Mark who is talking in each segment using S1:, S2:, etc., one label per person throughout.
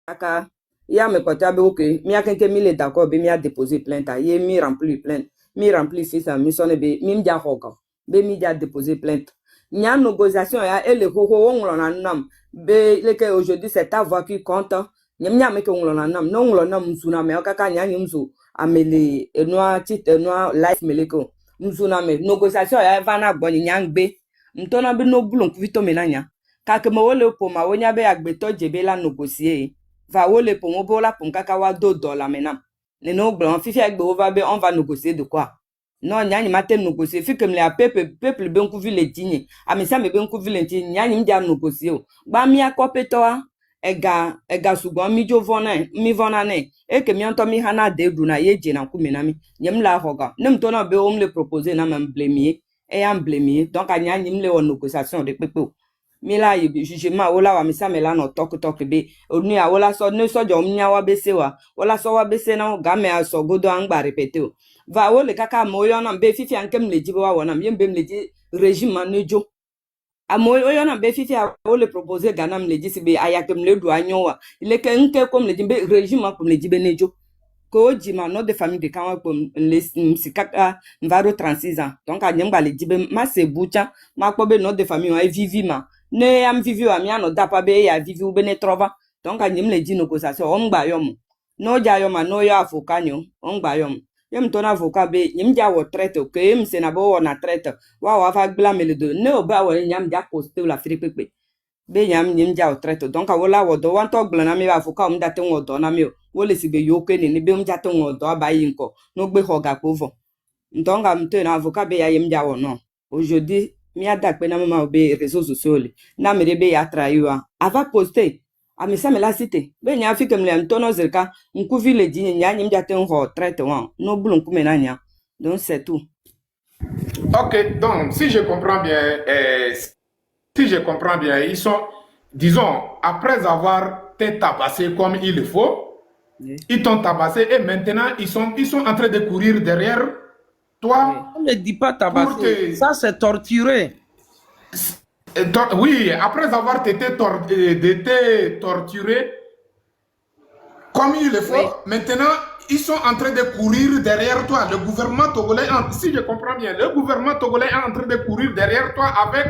S1: aka ya me kota be okay mi akenke mi le d'accord be mi a déposer plainte ye mi remplir plainte mi remplir fisa mi sonne be mi mja hoga be mi ja déposer plainte nya négociation ya ele ho nglo na nam be leke aujourd'hui c'est ta voix qui compte nya me ke nglo na nam no nglo na msuna me okaka nya nyumzu amele enwa tit enwa life meleko msuna me négociation ya vana gboni nya ngbe mtona be no bulon kuvito menanya ka ke mo wole po ma wonya be agbeto jebe la négocier va wole po mo bola po kaka wa $2 menam ne no blanc fifi agbe over be on va négocier de quoi non nyani matem négocier fi kem le peuple ben ku vi le digne ami sa me ben ku vi le digne nyani mja négocier o ba mi akopeto ega sugon mi jo vona mi vona ne e ke mi onto mi hana de du na ye je na ku menami nyem la hoga nem to na be o me proposer na me blemier et en blemier donc nyani me le o négociation de pepe mi la ye jugement wala wa mi sa me la no tok be onu ya wala so ne so jo mnya wa be se wa wala so wa be se na ga me aso godo an gba répéter o va wole kaka moyo na be fifi ankem le jibo wa wona mi mbem le ji régime nejo amoyo yo na be fifi wole proposer gana m le ji sibe ayakem le do anyo wa ile ke nke kom le jimbe régime kom le jibe nejo ko jima no de famille de kan ko le sikaka mvaro 36 ans donc anyem ba le jibe ma se bucha ma ko be no de famille wa vivi ma ne am vivi wa mi ano dapa be ya vivi ube ne trova donc anyem le ji négociation on gba yo mo no ja yo ma no yo afokanyo on gba yo mo yem to na avocat be nyem ja wo traite o ke m se na bo na traite wa fa gbla me le do ne o ba wo nyam ja poste la fri pepe be nyem ja wo traite donc wola wo do wan to gbla na me avocat m date wo do na me wo le si be yo ke ni be m ja to wo do ba yin ko no gbe hoga ko vo donc am to na avocat be ya yem ja wo no aujourd'hui mi ada pe na mama be réseaux sociaux na me be ya traiwa ava poster ami sa me la cité be nya fi kem le antono zerka nkuvi le di nya nyim jate ho traite wa no bulon kumena nya donc c'est tout.
S2: Ok, donc si je comprends bien ils sont, disons, après avoir été tabassés comme il le faut, oui. Ils t'ont tabassé et maintenant ils sont en train de courir derrière toi.
S3: On ne dit pas tabasser, ça c'est torturer.
S2: Oui, après avoir été torturé comme il le faut, oui. Maintenant, ils sont en train de courir derrière toi. Le gouvernement togolais, si je comprends bien, le gouvernement togolais est en train de courir derrière toi avec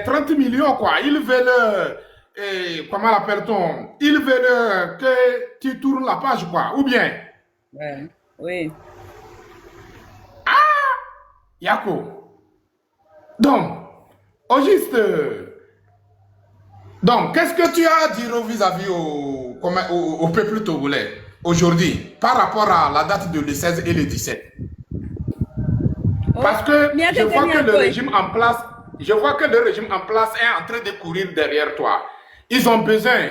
S2: 30 millions, quoi. Ils veulent, comment l'appelle-t-on? Ils veulent que tu tournes la page, quoi. Ou bien?
S1: Ouais. Oui.
S2: Ah! Yako. Donc, au juste, donc, qu'est-ce que tu as à dire vis-à-vis au peuple togolais aujourd'hui par rapport à la date de le 16 et le 17? Parce que je vois que le régime en place, est en train de courir derrière toi. Ils ont besoin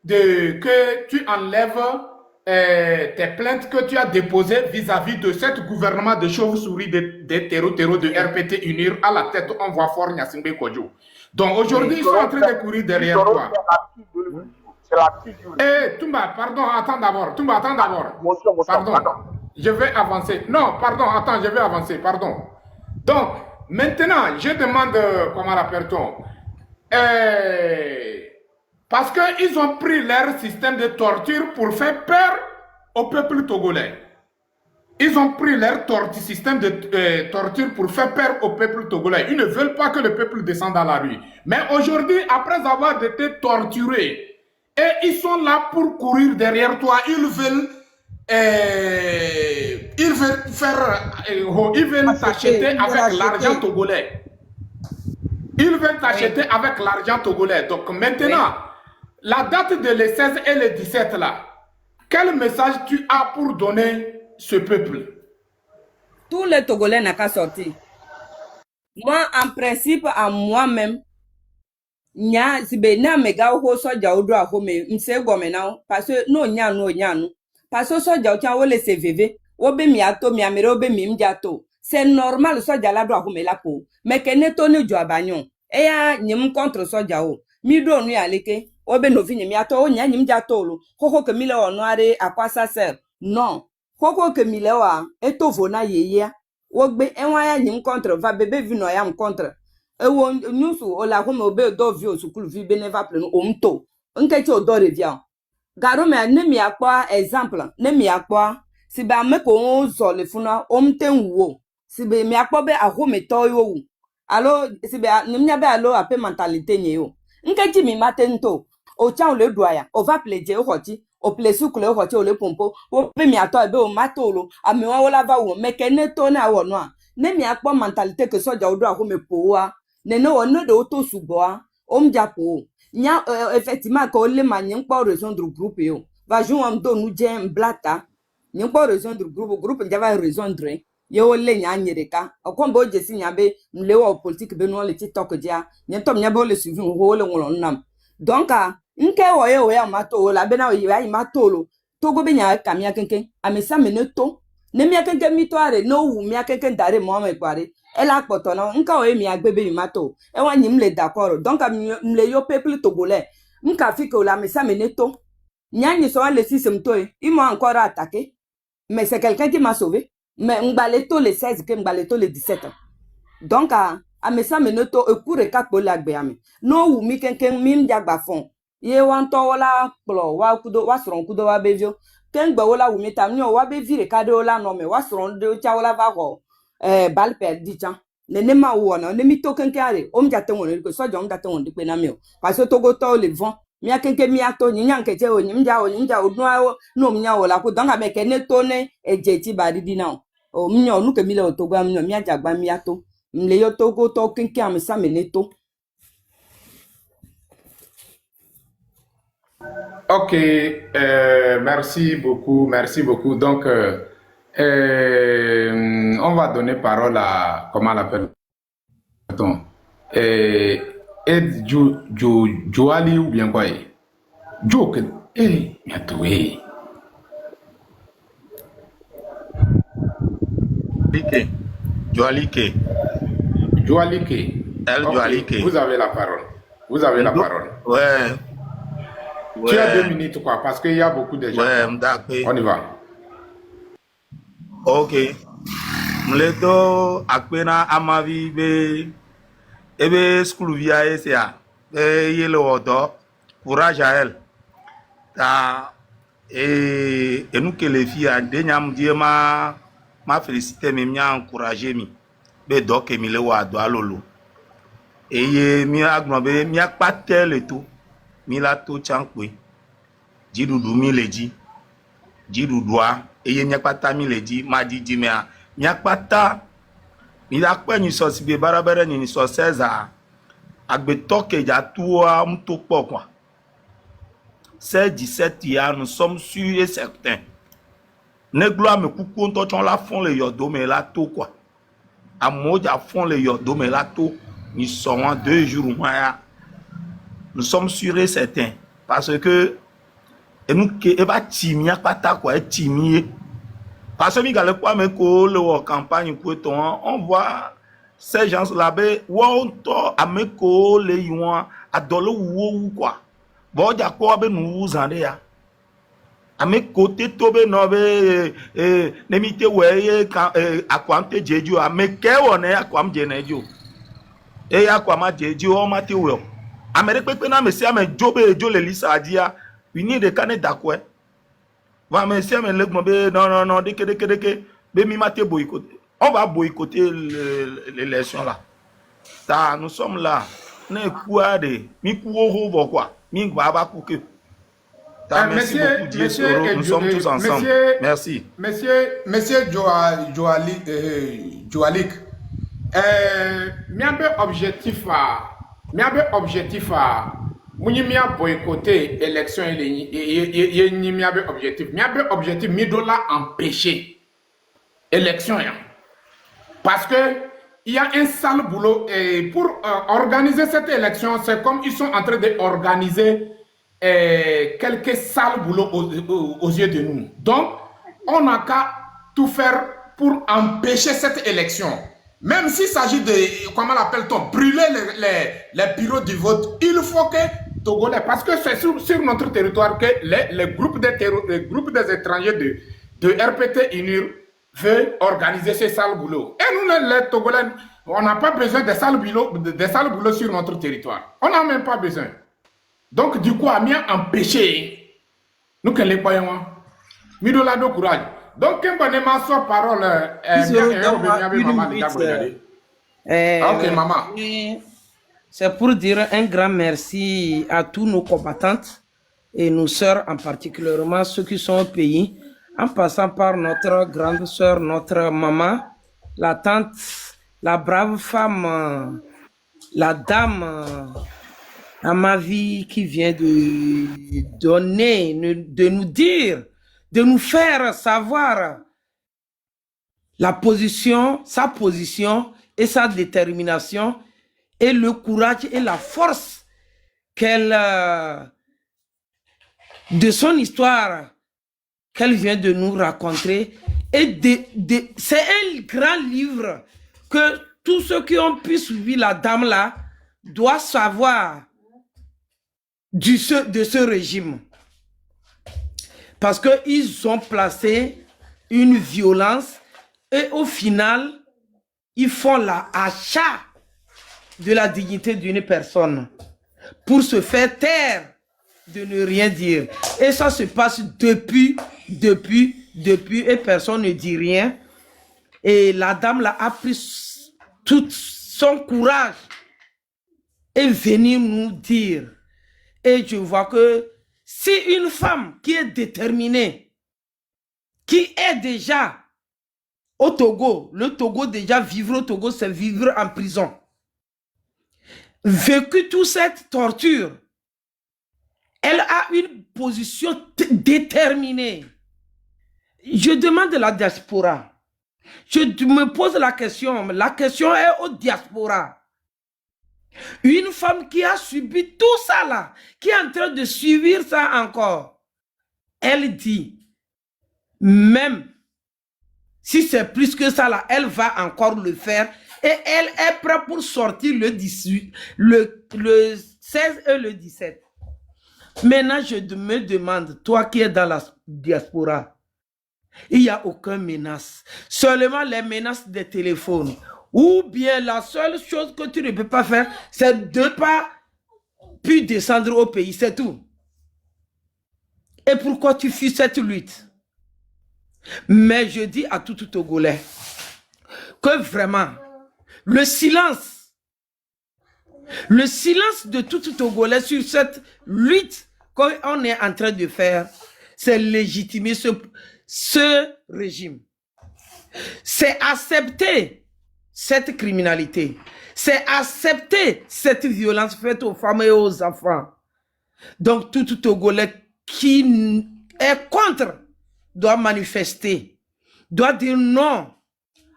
S2: que tu enlèves tes plaintes que tu as déposées vis-à-vis de ce gouvernement de chauve-souris de terreau de RPT Unir à la tête, on voit fort Nyasingbe Kodjo. Donc aujourd'hui, ils sont en train de courir derrière toi. Eh, Toumba, pardon, attends d'abord. Toumba, attends d'abord. Pardon, je vais avancer. Non, pardon, attends, je vais avancer, pardon. Donc, maintenant, je demande, comment l'appelle-t-on? Parce qu'ils ont pris leur système de torture pour faire peur au peuple togolais. Ils ont pris leur système de torture pour faire peur au peuple togolais. Ils ne veulent pas que le peuple descende dans la rue. Mais aujourd'hui, après avoir été torturés, et ils sont là pour courir derrière toi, ils veulent t'acheter avec l'argent togolais. Ils veulent t'acheter avec l'argent togolais. Donc maintenant, la date de le 16 et le 17 là, quel message tu as pour donner ce peuple?
S1: Tous les Togolais n'ont qu'à sortir. Moi, en principe, à moi-même, nya sibe na mega ho soja odo ahome mse gomena parce que no nya no parce que soja o tia wo le CVV wo be mi ato mi amere wo be mi mjato c'est normal soja la do ahome la po mais que ne to ne jo abanyon e ya nyim contre soja o mi do nu ya leke wo be no vi nyim ato o nya nyim jato lo koko ke mi le onu are akwasa ser non koko ke mi le wa eto vona yeye wo gbe enwa ya nyim contre va bebe vi no ya m contre ewo nyusu ola ko me obe do vi osukulu vi beneva pleno omto nketi odo revia Garo me ne mi akwa exemple, ne mi akwa si ba me ko zo le funa omten wo. Si be mi akwa be aho me to yo. Alo si be nimnya be alo ape mentalité nye yo. Nke ji mi matento. O cha le doya, o va pleje o hoti, o plesu kule o hoti o le pompo, o pe mi ato ebe o matolo, a mi wa wala va wo me kene to na wo no. Ne mi akwa mentalité que soja o do aho me poa. Ne no no de auto suboa, omja po. Nya effectivement ko le ma nyen pa rejoindre groupe yo va jouer en do nous jem blata nyen pa rejoindre groupe nja va rejoindre yo le nya nyereka okombo jesi nya be mle wo politique be no le TikTok dia nyen tom nya bo le suivi ho le ngolo nam donc nke wo yo ya mato la be na yo ya mato lo to go be nya kamia kenken amesa meneto ne mi kenken mi to are no wu mi kenken dare mo me kware ela poto no nka o emi agbebe mi mato e wa nyim le d'accord donc mle yo peuple togolais nka fi que la mesa meneto nyani so le système to il m'a encore attaqué mais c'est quelqu'un qui m'a sauvé mais ngbalé le 16 que ngbalé le 17 donc a mesa meneto e kure ka ko la gbe ami no wu mi kenken mi mjagba fon ye wan to wala plo wa kudo wa sron kudo wa bevio ken gba wala wu mi tam ni o wa be vire ka de wala no me wa sron de cha wala va ko bal perdi chan ne ma wona ne mi to kenkare o mja tenwo ne ko so jo mja tenwo dipe na mi o parce que togo to le vent mi akenke mi ato nyi nyanke che o mja odun no mnya o la ko don ga be ke ne to ne eje ti ba di na o mnya onu ke mi le o togo am no mi ajagba mi ato mle yo togo to kenke am sa me ne to.
S2: Ok, merci beaucoup, merci beaucoup. Donc, on va donner parole à, comment on l'appelle? Attends, Ed Joali ou bien quoi? Joke, bientôt,
S4: Joalike.
S2: Joalike.
S4: El
S2: Ok,
S4: Joalike.
S2: vous avez la parole. Vous avez la parole.
S4: Ouais.
S2: Tu as 2 minutes, quoi, parce qu'il y a beaucoup de gens.
S4: Ouais, m'dakpe.
S2: On y va.
S4: Ok. Mleto akpena amavi be ebe school via esa. Yele odo. Courage à elle. Ta et nous que les filles denyam die ma féliciter me mia encourager mi. Be donc mi le wa do alolo. Et mi agno be mi akpatel et tout. Mi la to chankwe. Jidudu mi leji. Jidudua. Et mi akpata mi leji. Ma di jimea. Mi akpata. Mi akpe ni so sibe barabere ni so 16 agbe toke ja tuwa mto pokwa. 16, 17 years, nous sommes sûrs et certains. Ne gloire me coucou, on la font les yodo, mais là tout quoi. À Moja font les yodo, mais là tout. Nous sommes 2 jours. Nous sommes sûrs et certains. Parce que, et nous, et va timia pata quoi, timie. Parce que, nous allons pas me coller en campagne, on voit ces gens là-bas, on a me coller, à dollar ou quoi. Bon, d'accord, ben nous en ya. À mes côtés, tobe no be nemite weye akwamte jeju a me ke wona akwam jeneju. E akwama jeju o mate we. Amerique pe na me sia me jobe jo le lisa dia. We need de canet d'accord. Va me sia me legmo be non deke be mi mate boycotter. On va boycotter l'élection là. Ça nous sommes là. Ne quoi de mi kuo quoi. Merci beaucoup, Dieu. Nous sommes tous ensemble. Merci.
S2: Monsieur Joalik, miabe objectif à mia boycotter élection et miabe objectif mi dola empêcher élection parce que il y a un sale boulot et pour organiser cette élection, c'est comme ils sont en train d'organiser quelques sales boulots aux yeux de nous. Donc, on n'a qu'à tout faire pour empêcher cette élection. Même s'il s'agit de, comment l'appelle-t-on, brûler les bureaux du vote, il faut que Togolais, parce que c'est sur notre territoire que les groupes des étrangers de RPT UNIR veut organiser ces sales boulots. Et nous, les Togolais, on n'a pas besoin de sales boulots sur notre territoire. On n'a même pas besoin. Donc, du coup, à bien empêcher Nous que les voyons. Midola do courage. Donc, quand on est ma soeur parole, ok, maman.
S3: C'est pour dire un grand merci à tous nos combattantes et nos sœurs, en particulièrement ceux qui sont au pays, en passant par notre grande sœur, notre maman, la tante, la brave femme, la dame à ma vie qui vient de donner, de nous dire, de nous faire savoir la position, sa position et sa détermination et le courage et la force qu'elle, de son histoire qu'elle vient de nous raconter. Et c'est un grand livre que tous ceux qui ont pu suivre la dame là doivent savoir de ce régime. Parce qu'ils ont placé une violence et au final, ils font l'achat de la dignité d'une personne pour se faire taire, de ne rien dire. Et ça se passe depuis, et personne ne dit rien. Et la dame là a pris tout son courage et venir nous dire. Et je vois que si une femme qui est déterminée, qui est déjà au Togo, le Togo déjà, vivre au Togo, c'est vivre en prison. Vécu toute cette torture, elle a une position déterminée. Je demande à la diaspora, je me pose la question est aux diaspora. Une femme qui a subi tout ça là, qui est en train de subir ça encore, elle dit, même si c'est plus que ça là, elle va encore le faire et elle est prête pour sortir le 18, le 16 et le 17. Maintenant, je me demande, toi qui es dans la diaspora, il n'y a aucune menace. Seulement les menaces des téléphones. Ou bien la seule chose que tu ne peux pas faire, c'est de ne pas puis descendre au pays, c'est tout. Et pourquoi tu fuis cette lutte? Mais je dis à tout Togolais que vraiment, le silence de tout Togolais sur cette lutte qu'on est en train de faire, c'est légitimer ce régime. C'est accepter cette criminalité. C'est accepter cette violence faite aux femmes et aux enfants. Donc tout Togolais qui est contre doit manifester, doit dire non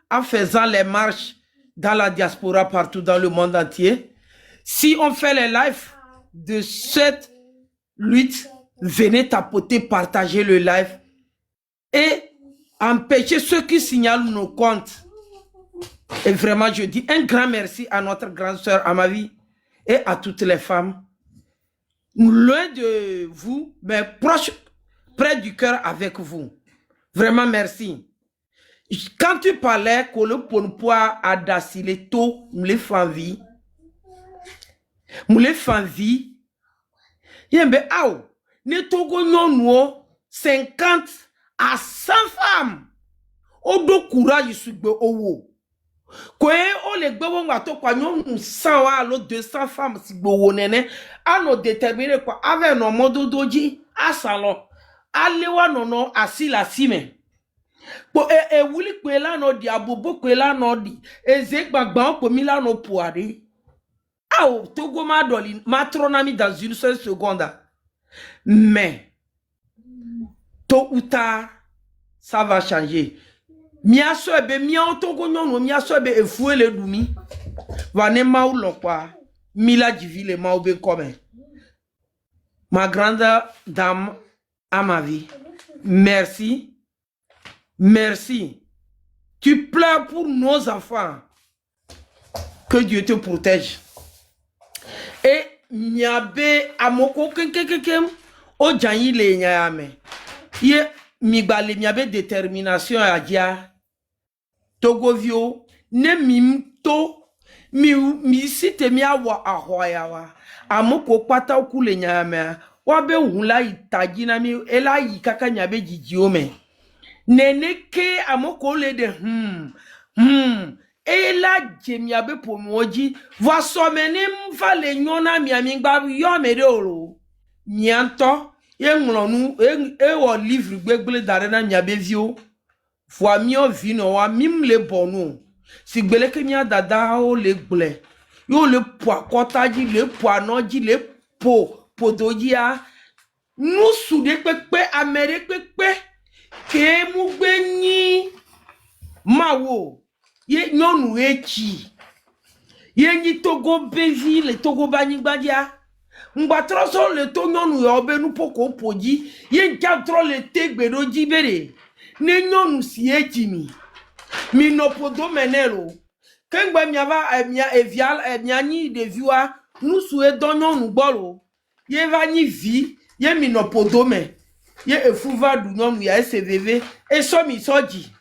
S3: en faisant les marches dans la diaspora partout dans le monde entier. Si on fait les lives de cette lutte, venez tapoter, partager le live et empêcher ceux qui signalent nos comptes. Et vraiment, je dis un grand merci à notre grande sœur, à ma vie, et à toutes les femmes. Loin de vous, mais proche, près du cœur avec vous. Vraiment, merci. Quand tu parlais que le ponpoa a dacilé tôt, nous les femmes vie. Nous les femmes vie. Yembe, aou, ne togo non 50 à 100 femmes. Odo courage sugbe owo. Kwe o le gbewo ngato kwa nyon 100 wa lo 200 femmes si gbo nene ano déterminé kwa ave no modo doji asalo alewa nono asila sime po wuli kwe la no di abobo kwe la no di gbagban ko mi la no puade ao Togo ma doli matronami dans une seule seconde, mais tôt ou tard ça va changer. Mia soebe mia otogo nyono mia soebe efue le dumi wane mau lokwa mila divile mau be comme ma grande dame à ma vie, merci, merci. Tu pleures pour nos enfants, que Dieu te protège. Et miabe amoko kenkekem o janyi le nyame ye mibale miabe détermination a dia Togovio ne mimto mi site mi awa ahoya wa amoko pata okule nyame wabe hula itaji na mi ela yikaka nyabe jijiome nene ke amoko le de ela jemiabe pomoji va somene mfa le nyona miami gba yo mere oro mianto ye nglonu e wo livre gbegbele dare na miabe vio fois mio vino wa mim le bonu si gbele ke mia dada o le gble yo le po akotaji le po anoji le po podoji nusu de pepe amere pepe ke mu gbenyi mawo ye nyonu echi ye nyi togo bevi le togo banyigbadia ngbatro so le to nyonu yo benu poko poji ye jatro le tegbedoji bere ne nyonu si echi mi no podo menelo kengba miava mia evial miani de viwa nusu e donyon gboro ye va ni vi ye mi no podo me ye efuva du nyonu ya SVV e so mi soji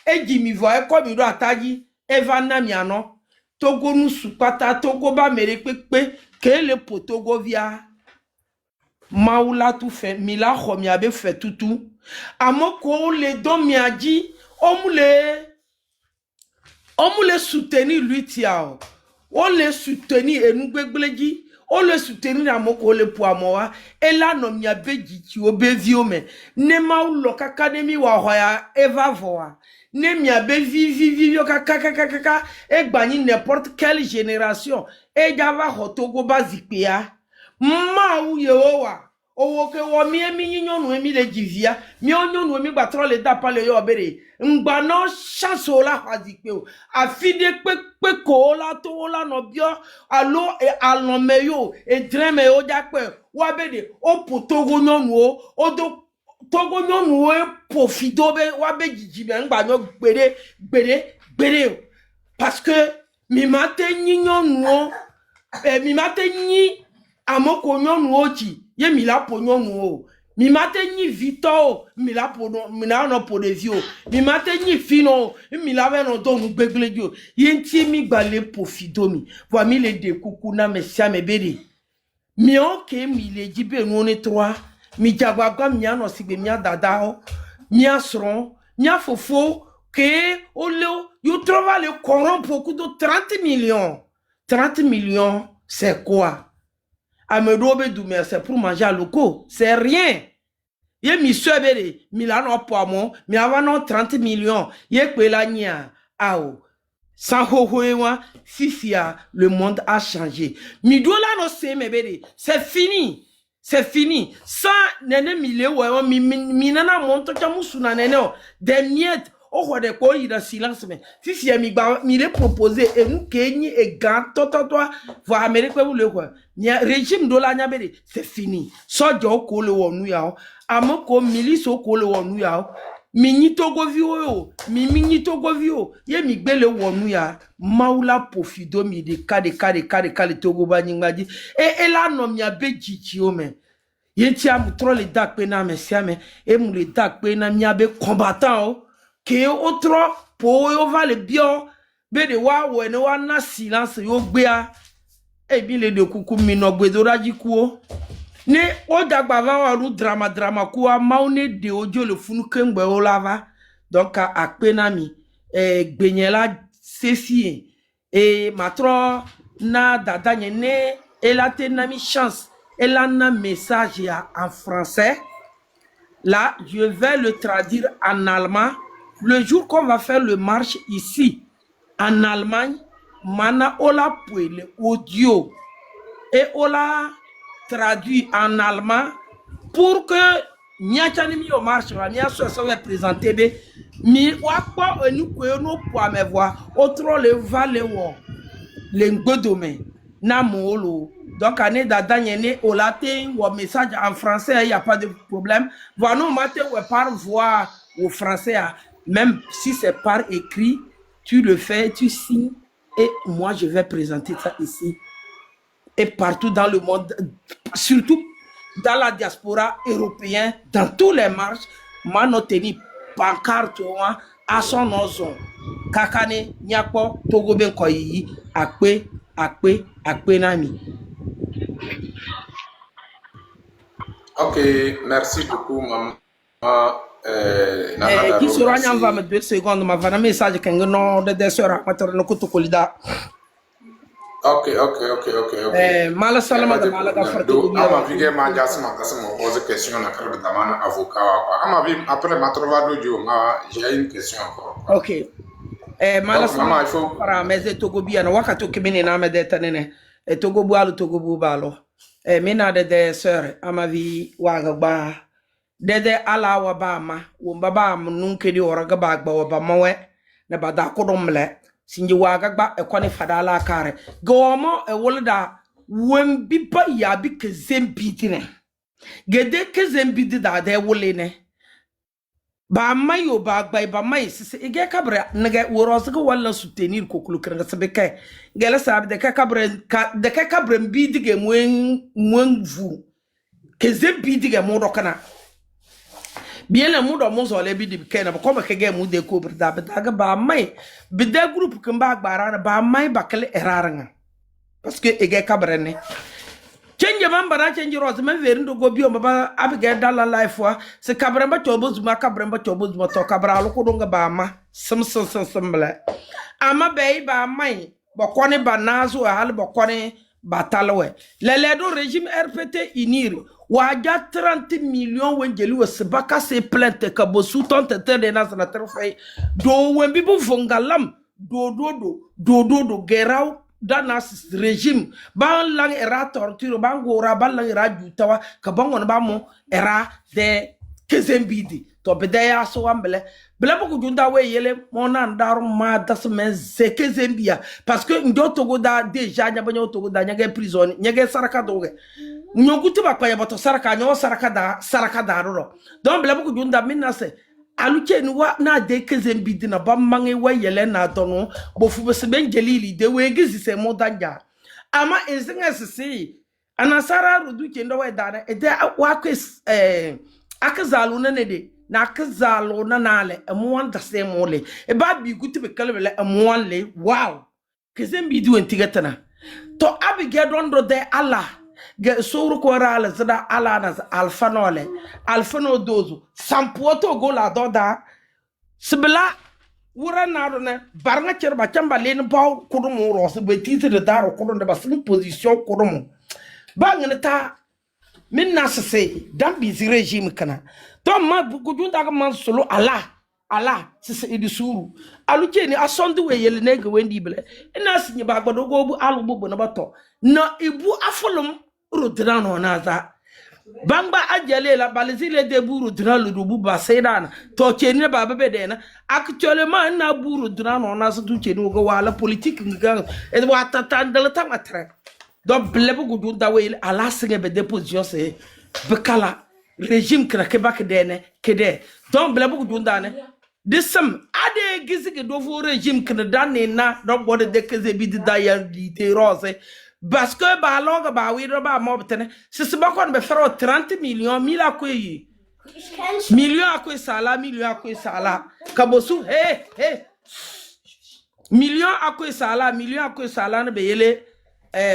S3: eji mi vo e ko mi do ataji e va na mi ano togo nusu pata togo ba mere pepe ke le potogo via maula tu fe mi la ho mi abe fe tutu amoko le don mi aji on le soutenir lui tiao on le soutenir enu gbegbeleji on le soutenir amoko le po amoa ela no mi abeji ti obevi o me ne ma ulo kakademi wa hoya eva voa ne mi abevi yo kaka e gbani n'importe quelle génération e java hotogo bazipea ma u yewa owo ke wo mi emi nyonu emi le jivia mi onyonu emi gbatro le da pale yo bere ngba no chance ola hazipe o afide pe ko la to la no bio alo e alon meyo e dreme o jape wa bede o potogo nyonu o do togo nyonu e profido be wa be jijibe ngba no gbere parce que mi mate nyonu mi mate nyi amoko nyonu oji ye mi la po nyonu o mi mate nyi vito mi la po mi na no po de vio mi mate nyi fino mi la ve no do nu gbegbeleji o ye nti mi gba le profido mi vo mi le de kuku na me sia me bere mi o ke mi le jibe nu ni 3 mi jagba mi ano sigbe mi adada o mi asron mi afofo que oleo you trouve le corrompre beaucoup de 30 millions c'est quoi Amedobe Doumer, c'est pour manger à locaux. C'est rien. Ye mi sebere, mi la no poamo, mi avano 30 millions. Ye kwe la nia, ao. Sans hohoewa, fifia, le monde a changé. Mi do la no se mebere, c'est fini. C'est fini. Sans nene mile wa mi nana monto chamusu na nene o. Des miettes. Oh, de quoi il a silence, mais si mi le proposé et nous kenyi et gant, toi, voir Amérique, vous le quoi. Régime de la Nyabere, c'est fini. Soja au kole wonu yao, amoko milice au kole wonu yao, mini togo vio, mini togo vio, ye mi bele wonu ya, maula pofido mi de kade togo banyingadi, et là non mi abe jichio men. Yenti am trop le dak pena me siame, et mou le dak pena mi abe combattant. Que autre pour yo va le bio be de wa we no wa na silence yo gbea e bi le de kuku mi no gbedora jikuo ne o dagba va wa ru drama ku a maune de ojo le funu kengbe o lava donc a pena mi gbenyela ceci et matro na dada ne elle a tena mi chance elle a un message en français là je vais le traduire en allemand. Le jour qu'on va faire le marche ici, en Allemagne, mana ola le audio et ola traduit en allemand pour que nyachani mi o marche va nya so va présenter be mi wakpo enu ko no po amevoa otro le vale wo le ngodome na molo donc année dadanyene ola te wo message en français il y a pas de problème voilà nous matin ou par voix au français. Même si c'est par écrit, tu le fais, tu signes, et moi je vais présenter ça ici. Et partout dans le monde, surtout dans la diaspora européenne, dans tous les marches, manoteni pancarte à son ozon. Kakane, nyako, togoben koyi, akpe nami.
S2: Ok, merci beaucoup, maman. Nana
S3: Qui
S2: Daro,
S3: sera en va me
S2: merci.
S3: 2 secondes, ma va un message que non de sera mater no kutu kulida.
S2: Ok, ok, ok, ok, ok.
S3: Mala
S2: Il n'y a
S3: salama
S2: pas
S3: da
S2: de
S3: mala ga
S2: problème.
S3: farto go
S2: Donc, à ma
S3: biero.
S2: vie, je me pose question, avocat. À ma vie, après ma travail j'ai une question encore.
S3: Ok. Mala
S2: Donc, maman,
S3: salama
S2: il faut.
S3: para meze togo biana wakato kimini na me de tanene. Togo bualu togo bubalo. Mina de sœur amavi waga ba. Dede ala wa ba ma. Wumba ba nunke di ora ga ba gba wa ba mawe. Na ba da kodomle. Sinji waga gba kwani fadala kare. Gomo wolda wembi pa ya bi kezembi tine. Gede kezembi di da de wolene. Ba mayo ba gba ba may sisi ige kabra nge woros ga wala soutenir ko kulu krenga sabeke. Gela sabe de ka kabra bi dige mwen vu. Kezembi dige mo dokana. Bien le mudo mo zo le bi di kena ba koma kege mu de ko brda ba may bi de groupe kamba gbara ba may bakale eraranga parce que ege kabrene change mambara change rose me verindo go bio ba abige dala life wa se kabramba tobo zuma to kabra lo ko donga ba ma bla ama be ba may ba kone ba nazo hal ba kone ba talwe le do régime RPT inir waja 30 millions wenjeli wasbaka se plainte ka bo souton tete de na sénateur fay do wembi bu fongalam do geraw dans régime ban lang era torture ban gora ban lang era jutawa ka bangon ba mo era de kezembidi to bedaya so ambele bela bu junda we yele mona ndar ma das men ze kezembia parce que ndo togo da déjà nya banyo togo da nya ge prison nya ge saraka doge nyoguti ba kwa yabato saraka nyo saraka da ro donc bela bu junda minna se aluche ni wa na de kezembidi na ba mange wa yele na dono bo fu bese ben jelili de we gizi se mo danja ama ezinga sisi anasara rudu kendo we dana e de wa kwes akazalu na nede na akazalu na nale amwan da se mole e ba bi guti be kalbele amwan le wow kezembidi wentigatana to abige dondo de Allah ge suru ko rala zada ala na alfano dozo sampoto go la doda sibla wura na do ne barnga cerba chamba len baw kudumu ro se be titre de daro kudum de basin position kudumu bangene ta min na se dan bizi régime kana to ma gujunda ga man solo ala sisi idi suru alu cheni asondu we yele nege wendi bele ina sinye ba gbado go bu alu bu na bato na ibu afolum rudrano na za bangba ajale la balizile de buru drano du ba sedan to cheni ba bebe de na actuellement na buru drano na so tu cheni go wala politique nga e wa tatandala tamatre do blebe gujunda we ala sinye be deposition se bekala régime krake bak dene kede donc blebe gujunda ne disem ade gizige do fo régime kene danne na do bode de keze bi da ya di te rose parce que ba longa ba wi do ba mo betene se ba kon be fero 30 millions mila ko yi million akoy sala kabosu million akoy sala na be yele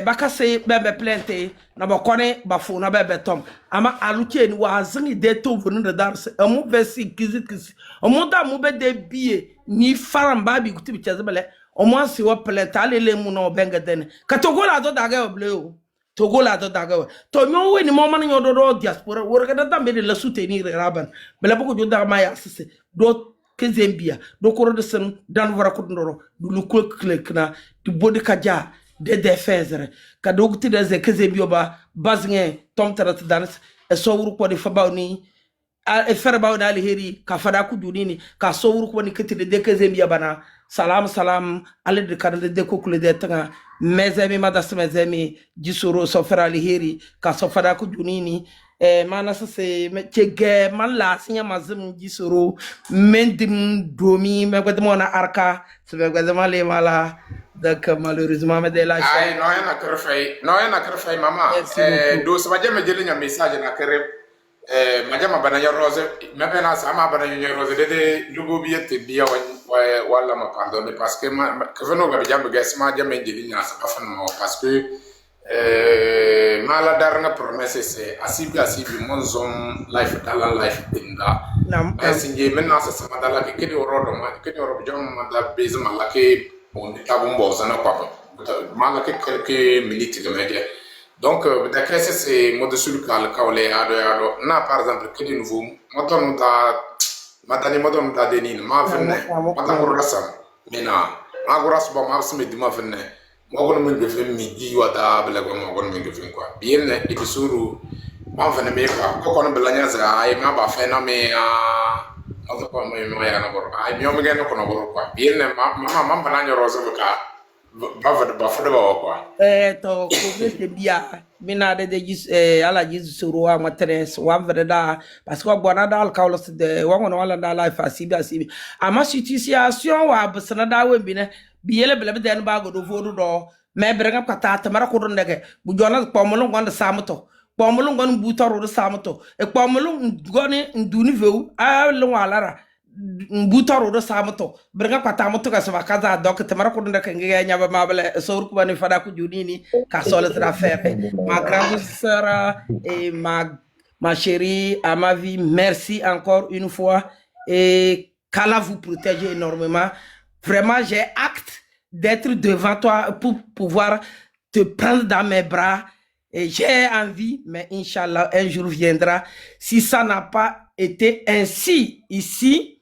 S3: baka se bebe plente na ba kone ba fu na bebe tom ama aluke ni wa zini de to vunu de dar se amu be si kizit amu da mu be de bie ni faram ba bi kuti bi chazebele amu si wa plente alele mu no benga dene ka togola do daga obleo togola do daga to nyo we ni mo man nyo do diaspora wor ga da be de la soutenir raban bele bu ko joda ma ya sese do kezembia do ko de sen dan wara ko ndoro du lu ko klek na du bodi kaja de defezere ka dogti de ze kezembio ba baznge tom tarat dans e sowru ko de fabawni e ferbaw na heri ka fada ku dunini ka sowru ko ni ketide de kezembia bana salam ale de kan de ko kule de tanga mezemi madas mezemi jisoro so fera heri ka so fada ku dunini mana se chege man la sinya mazum jisoro mendim domi me ko na arka se me ko male mala. Donc malheureusement mais de la
S2: ay no yana karfay mama do sama jame jeli nya message na kare majama bana ya rose me bena sama bana ya rose de lugo biete biya wala ma pardonner parce que que veno ga jambe gasma jame jeli nya sa fa no parce que Ma dernière promesse, c'est Asibi, mon zone life, dans la life,
S3: Nam,
S2: mais si maintenant, c'est ça, madame, que tu auras madame, baiser on est à bon boss, malaki quelques minutes de médias. Donc, d'accord, c'est mode sur le na par exemple, que de nouveau, madame, madame, denin, ma venez, madame, rasam, maintenant, ma grosse bon, ma semaine, ma venez. Moi, je me fais midi ou à table, je me fais quoi. Bien, et puis sur ma venez, mais quoi, quand on belanya, ça, et ma fait, non, mais on ne peut pas me dire, ah, bien, me gagne, qu'on a quoi. Bien, maman, belanya, rose, quoi.
S3: to kobe de bia mina de gis ala gis suru wa matres wa vreda parce que bona dal kaulos de wa ngono wala da life asibi ama situation wa busna da we bine biyele bele den ba go do fodu do me brega kata tamara ko don dege bu jona pomolo ngonda samuto pomolo ngon butoro do samuto e pomolo ngoni nduni veu a lo walara butaro do samuto brega pata muto ka sama kaza donc te mara ko ndaka ngi nyaba mabale sor ko bani fada ko junini ka sole tra faire ma grande sœur et ma chérie à ma vie, merci encore une fois et qu'Allah vous protège énormément. Vraiment j'ai acte d'être devant toi pour pouvoir te prendre dans mes bras et j'ai envie, mais Inch'Allah un jour viendra. Si ça n'a pas été ainsi ici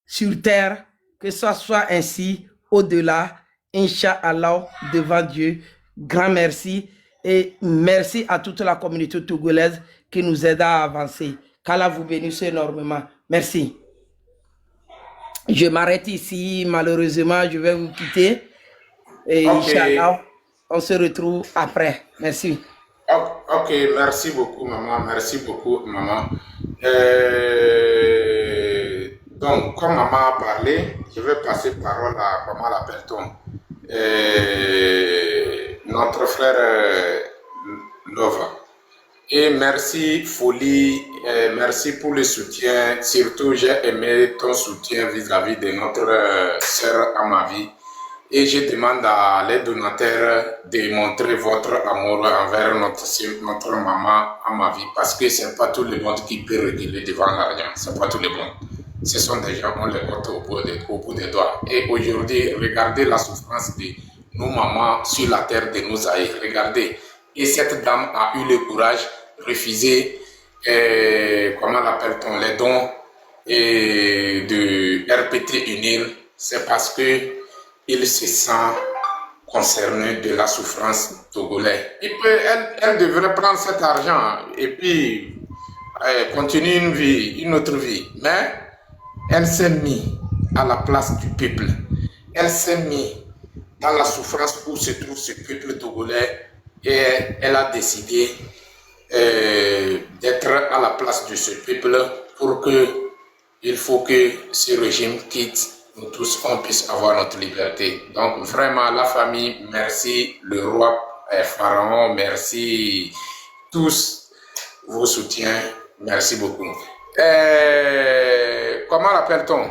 S3: sur terre, que ça soit ainsi au-delà, Inch'Allah, devant Dieu. Grand merci et merci à toute la communauté togolaise qui nous aide à avancer. Qu'Allah vous bénisse énormément. Merci. Je m'arrête ici, malheureusement, je vais vous quitter. Et Inch'Allah, on se retrouve après. Merci.
S2: Ok, merci beaucoup, maman. Merci beaucoup, maman. Donc, comme maman a parlé, je vais passer parole à, comment l'appelle-t-on, notre frère Lova. Et merci Folie, merci pour le soutien. Surtout, j'ai aimé ton soutien vis-à-vis de notre sœur Amavi. Et je demande à les donateurs de montrer votre amour envers notre maman Amavi. Parce que ce n'est pas tout le monde qui peut reculer devant l'argent. Ce n'est pas tout le monde. Ce sont des gens, on les compte au bout des doigts. Et aujourd'hui, regardez la souffrance de nos mamans sur la terre de nos aïeux. Regardez. Et cette dame a eu le courage de refuser, comment l'appelle-t-on, les dons et de RPT Unir. C'est parce que il se sent concerné de la souffrance togolaise. Elle devrait prendre cet argent et puis continuer une autre vie. Mais elle s'est mise à la place du peuple. Elle s'est mise dans la souffrance où se trouve ce peuple togolais et elle a décidé d'être à la place de ce peuple pour que il faut que ce régime quitte. Nous tous, on puisse avoir notre liberté. Donc vraiment, la famille, merci. Le roi Pharaon, merci. Tous vos soutiens, merci beaucoup. Comment l'appelle-t-on?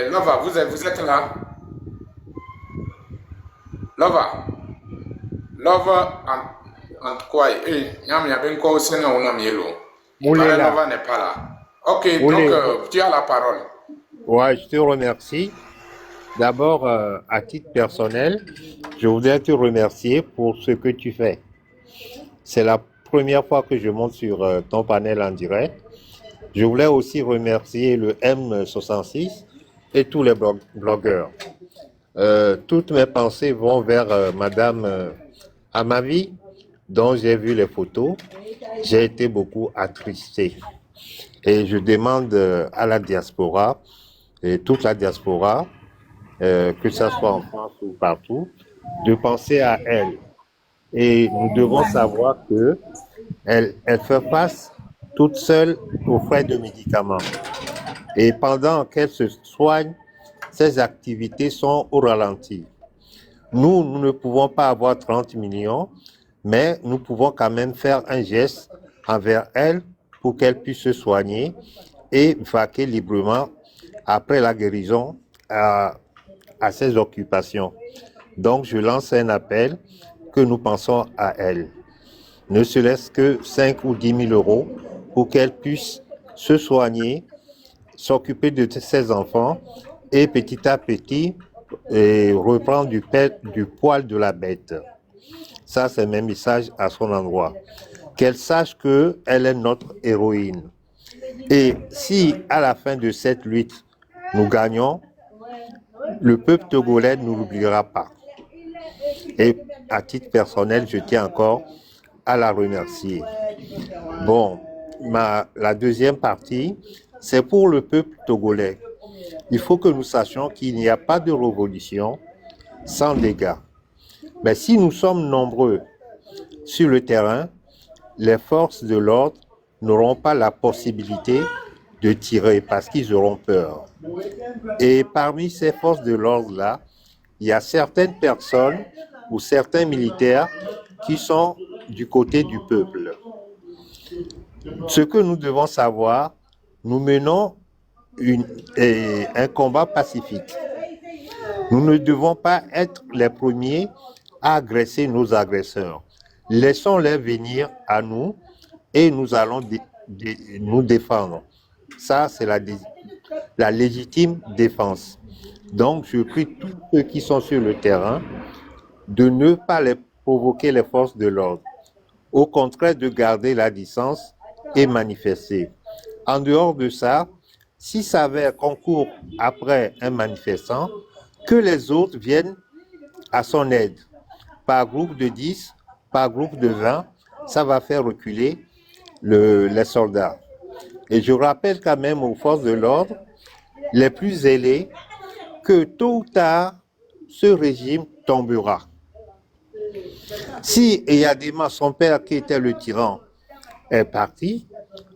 S2: Lova, vous êtes là? Lova, en quoi? Lova n'est pas là. Ok, donc tu as la parole.
S5: Ouais, je te remercie. D'abord, à titre personnel, je voudrais te remercier pour ce que tu fais. C'est la première fois que je monte sur ton panel en direct. Je voulais aussi remercier le M66 et tous les blogueurs. Toutes mes pensées vont vers Madame Amavi, dont j'ai vu les photos. J'ai été beaucoup attristé. Et je demande à la diaspora, et toute la diaspora, que ce soit en France ou partout, de penser à elle. Et nous devons savoir que elle fait face toute seule aux frais de médicaments. Et pendant qu'elle se soigne, ses activités sont au ralenti. Nous ne pouvons pas avoir 30 millions, mais nous pouvons quand même faire un geste envers elle pour qu'elle puisse se soigner et vaquer librement après la guérison à ses occupations. Donc je lance un appel que nous pensons à elles. Ne serait-ce que 5 ou 10 000 euros pour qu'elles puissent se soigner, s'occuper de ses enfants et petit à petit reprendre du poil de la bête. Ça, c'est mon message à son endroit. Qu'elle sache qu'elle est notre héroïne. Et si à la fin de cette lutte, nous gagnons, le peuple togolais ne l'oubliera pas. Et à titre personnel, je tiens encore à la remercier. Bon, la deuxième partie, c'est pour le peuple togolais. Il faut que nous sachions qu'il n'y a pas de révolution sans dégâts. Mais si nous sommes nombreux sur le terrain, les forces de l'ordre n'auront pas la possibilité de tirer parce qu'ils auront peur. Et parmi ces forces de l'ordre-là, il y a certaines personnes ou certains militaires qui sont du côté du peuple. Ce que nous devons savoir, nous menons un combat pacifique. Nous ne devons pas être les premiers à agresser nos agresseurs. Laissons-les venir à nous et nous allons nous défendre. Ça, c'est la légitime défense. Donc, je prie tous ceux qui sont sur le terrain de ne pas provoquer les forces de l'ordre. Au contraire, de garder la distance et manifester. En dehors de ça, si ça s'avère qu'on court après un manifestant, que les autres viennent à son aide. Par groupe de 10, par groupe de 20, ça va faire reculer les soldats. Et je rappelle quand même aux forces de l'ordre, les plus zélées, que tôt ou tard, ce régime tombera. Si Eyadema, son père qui était le tyran, est parti,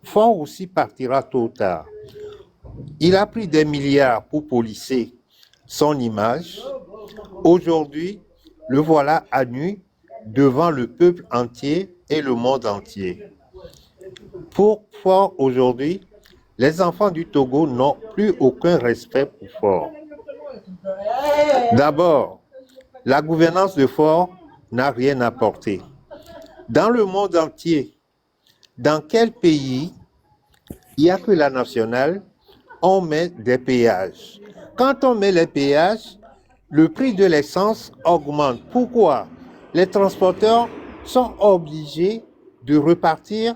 S5: Faure aussi partira tôt ou tard. Il a pris des milliards pour polisser son image. Aujourd'hui, le voilà à nu devant le peuple entier et le monde entier. Pour Faure aujourd'hui, les enfants du Togo n'ont plus aucun respect pour Faure. D'abord, la gouvernance de Faure n'a rien apporté. Dans le monde entier, dans quel pays il n'y a que la nationale, on met des péages. Quand on met les péages, le prix de l'essence augmente. Pourquoi? Les transporteurs sont obligés de repartir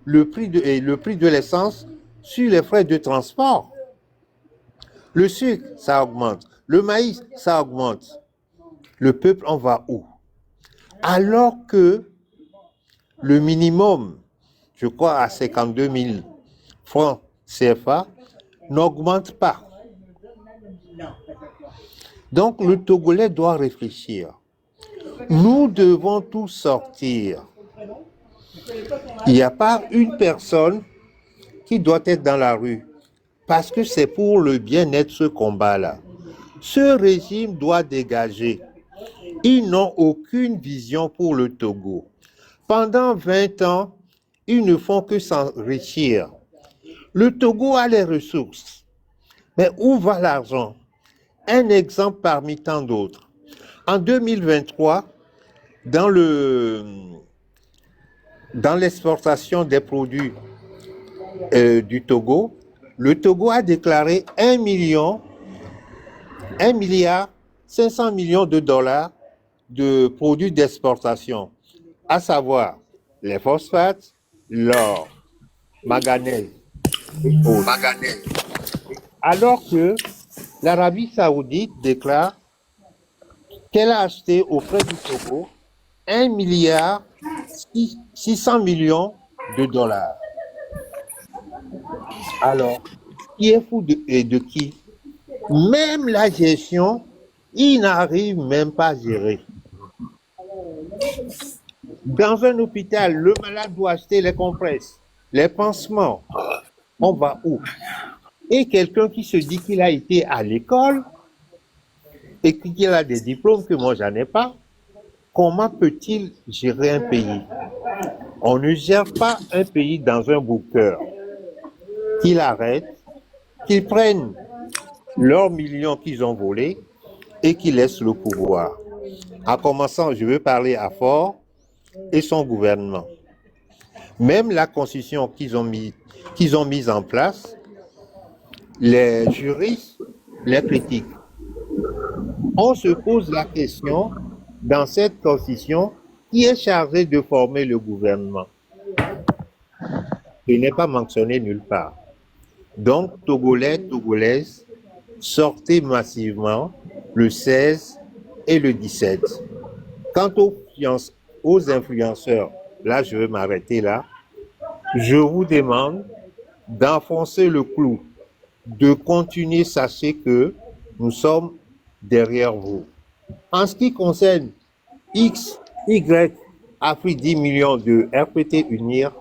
S5: le prix de l'essence sur les frais de transport. Le sucre, ça augmente. Le maïs, ça augmente. Le peuple en va où? Alors que le minimum, je crois à 52 000 francs CFA, n'augmente pas. Donc le Togolais doit réfléchir. Nous devons tous sortir. Il n'y a pas une personne qui doit être dans la rue parce que c'est pour le bien-être ce combat-là. Ce régime doit dégager. Ils n'ont aucune vision pour le Togo. Pendant 20 ans, ils ne font que s'enrichir. Le Togo a les ressources. Mais où va l'argent? Un exemple parmi tant d'autres. En 2023, dans l'exportation des produits du Togo, le Togo a déclaré 1 milliard 500 millions de dollars de produits d'exportation, à savoir les phosphates, l'or, manganèse et autres. Alors que l'Arabie Saoudite déclare qu'elle a acheté auprès du Togo 1 milliard 600 millions de dollars. Alors, qui est fou de qui? Même la gestion, ils n'arrivent même pas à gérer. Dans un hôpital, le malade doit acheter les compresses, les pansements. On va où? Et quelqu'un qui se dit qu'il a été à l'école et qu'il a des diplômes que moi j'en ai pas, comment peut-il gérer un pays? On ne gère pas un pays dans un bunker. Qu'ils arrêtent, qu'ils prennent leurs millions qu'ils ont volés et qu'ils laissent le pouvoir. En commençant, je veux parler à Fort et son gouvernement. Même la constitution qu'ils ont mise en place, les juristes les critiquent. On se pose la question dans cette constitution qui est chargée de former le gouvernement. Il n'est pas mentionné nulle part. Donc, Togolais, Togolaises, sortez massivement le 16 et le 17. Quant aux influenceurs, là, je vais m'arrêter là. Je vous demande d'enfoncer le clou, de continuer. Sachez que nous sommes derrière vous. En ce qui concerne X, Y, Afrique 10 millions de RPT Unir,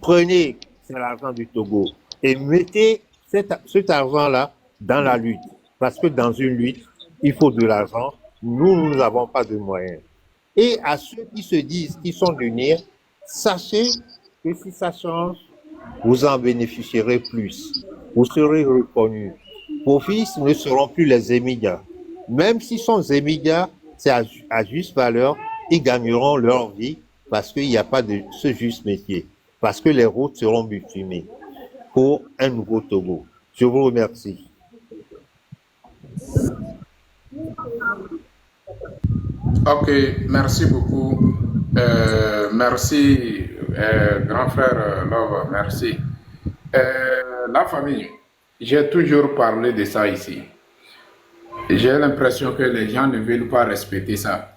S5: prenez, c'est l'argent du Togo, et mettez cet argent-là dans la lutte. Parce que dans une lutte, il faut de l'argent. Nous n'avons pas de moyens. Et à ceux qui se disent qu'ils sont d'Unir, sachez que si ça change, vous en bénéficierez plus. Vous serez reconnus. Vos fils ne seront plus les émigrants. Même s'ils sont émigrants, c'est à juste valeur, ils gagneront leur vie parce qu'il n'y a pas de ce juste métier. Parce que les routes seront bitumées pour un nouveau Togo. Je vous remercie.
S2: Ok, merci beaucoup. Merci, grand frère Love, merci. La famille, j'ai toujours parlé de ça ici. J'ai l'impression que les gens ne veulent pas respecter ça.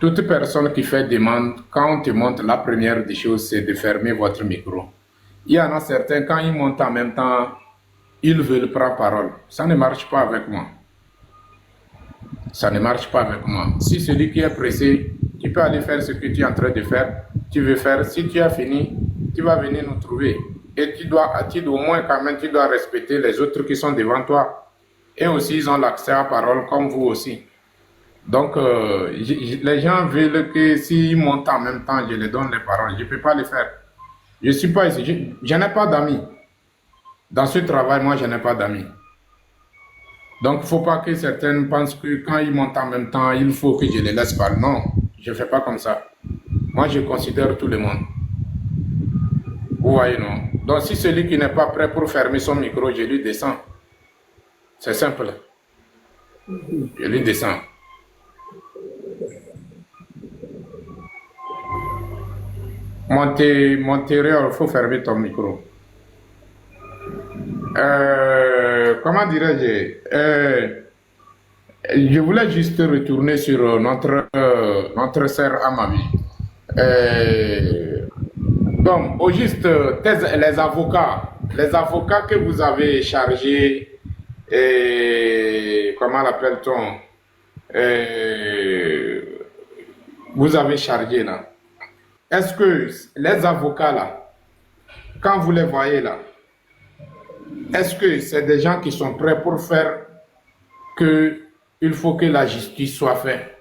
S2: Toute personne qui fait demande, quand on te montre la première des choses, c'est de fermer votre micro. Il y en a certains, quand ils montent en même temps, ils veulent prendre parole. Ça ne marche pas avec moi. Ça ne marche pas avec moi. Si celui qui est pressé, tu peux aller faire ce que tu es en train de faire, tu veux faire. Si tu as fini, tu vas venir nous trouver. Et tu dois au moins quand même, tu dois respecter les autres qui sont devant toi. Et aussi, ils ont l'accès à la parole comme vous aussi. Donc, les gens veulent que s'ils montent en même temps, je les donne les paroles. Je ne peux pas le faire. Je ne suis pas ici. Je n'ai pas d'amis. Dans ce travail, moi, je n'ai pas d'amis. Donc, il ne faut pas que certains pensent que quand ils montent en même temps, il faut que je les laisse parler. Non, je ne fais pas comme ça. Moi, je considère tout le monde. Vous voyez, non? Donc, si celui qui n'est pas prêt pour fermer son micro, je lui descends. C'est simple. Je lui descends. Montériol, il faut fermer ton micro. Comment dirais-je? Je voulais juste retourner sur notre sœur Amami. Donc, au juste, les avocats que vous avez chargés, comment l'appelle-t-on? Vous avez chargé là. Est-ce que les avocats là, quand vous les voyez là, est-ce que c'est des gens qui sont prêts pour faire que il faut que la justice soit faite?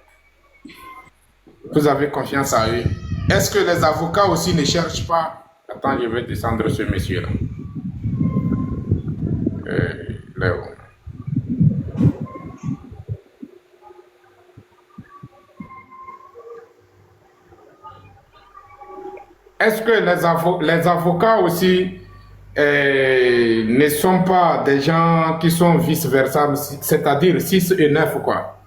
S2: Vous avez confiance en eux? Est-ce que les avocats aussi ne cherchent pas? Attends, je vais descendre ce monsieur-là. Léo. Est-ce que les avocats aussi ne sont pas des gens qui sont vice-versa, c'est-à-dire 6 et 9 quoi?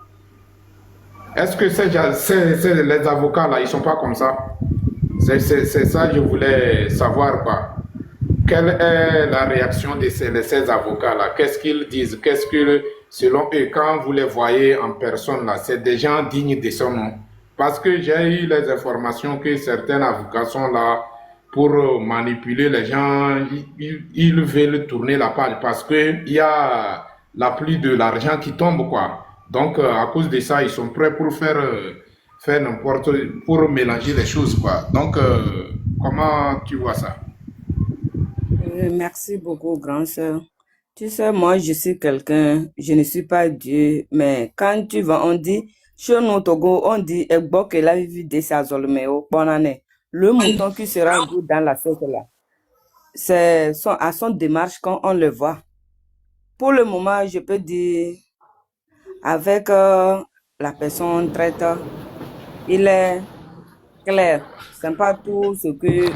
S2: Est-ce que les avocats-là, ils ne sont pas comme ça? C'est ça que je voulais savoir quoi. Quelle est la réaction de ces avocats-là? Qu'est-ce qu'ils disent? Qu'est-ce que, selon eux, quand vous les voyez en personne, là, c'est des gens dignes de son nom? Parce que j'ai eu les informations que certains avocats sont là pour manipuler les gens. Ils veulent tourner la page parce qu'il y a la pluie de l'argent qui tombe, quoi. Donc, à cause de ça, ils sont prêts pour faire n'importe, pour mélanger les choses, quoi. Donc, comment tu vois ça?
S1: Merci beaucoup, grand sœur. Tu sais, moi, je suis quelqu'un, je ne suis pas Dieu, mais quand tu vas, on dit, chez nous, au Togo, on dit, Egbok, la vie de sa zolmeo, bonne année. Le mouton qui sera goût dans la fête là, c'est à son démarche quand on le voit. Pour le moment, je peux dire, avec la personne traite, Il est clair. Ce n'est pas tout ce que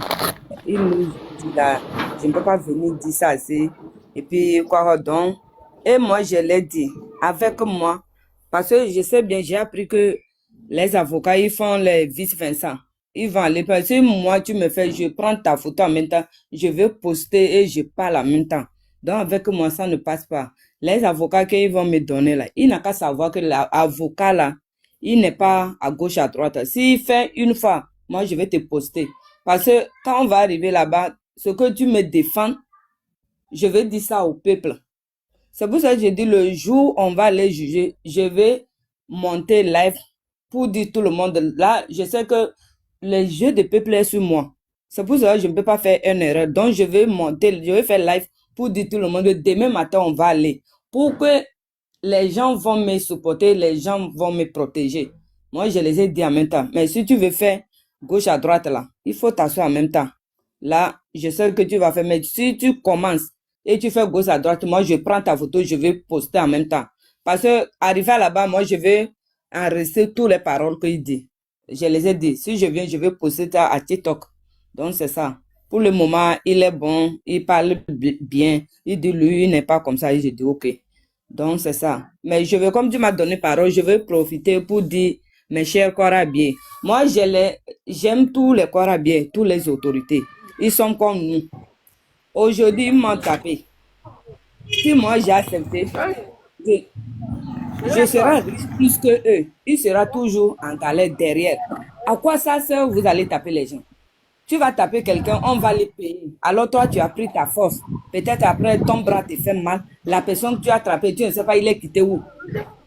S1: il nous dit là. Je ne peux pas venir dire ça assez. Et puis, quoi donc? Et moi, je l'ai dit avec moi. Parce que je sais bien, j'ai appris que les avocats, ils font les vice-Vincent. Ils vont aller. Parce que moi, tu me fais, je prends ta photo en même temps, je vais poster et je parle en même temps. Donc, avec moi, ça ne passe pas. Les avocats qu'ils vont me donner là, il n'a qu'à savoir que l'avocat là, il n'est pas à gauche, à droite. S'il fait une fois, moi, je vais te poster. Parce que quand on va arriver là-bas, ce que tu me défends, je vais dire ça au peuple. C'est pour ça que je dis le jour où on va les juger, je vais monter live pour dire tout le monde. Là, je sais que le jeu de peuple est sur moi. C'est pour ça que je ne peux pas faire une erreur. Donc, je vais monter, je vais faire live pour dire tout le monde. Demain matin, on va aller. Pour que les gens vont me supporter, les gens vont me protéger. Moi, je les ai dit en même temps. Mais si tu veux faire gauche à droite, là, il faut t'asseoir en même temps. Là, je sais que tu vas faire. Mais si tu commences et tu fais gauche à droite, moi, je prends ta photo, je vais poster en même temps. Parce que, arrivé là-bas, moi, je vais enregistrer toutes les paroles qu'il dit. Je les ai dit. Si je viens, je vais poster ça à TikTok. Donc, c'est ça. Pour le moment, il est bon, il parle bien. Il dit, lui, il n'est pas comme ça. Et je dis, OK. Donc, c'est ça. Mais je veux, comme tu m'as donné parole, je vais profiter pour dire, mes chers Corabiers, moi, j'aime tous les Corabiers, toutes les autorités. Ils sont comme nous. Aujourd'hui, ils m'ont tapé. Si moi, j'ai accepté, je, je serai riche plus que eux. Il sera toujours en galère derrière. À quoi ça sert, vous allez taper les gens? Tu vas taper quelqu'un, on va les payer. Alors toi, tu as pris ta force. Peut-être après, ton bras te fait mal. La personne que tu as attrapée, tu ne sais pas, il est quitté où.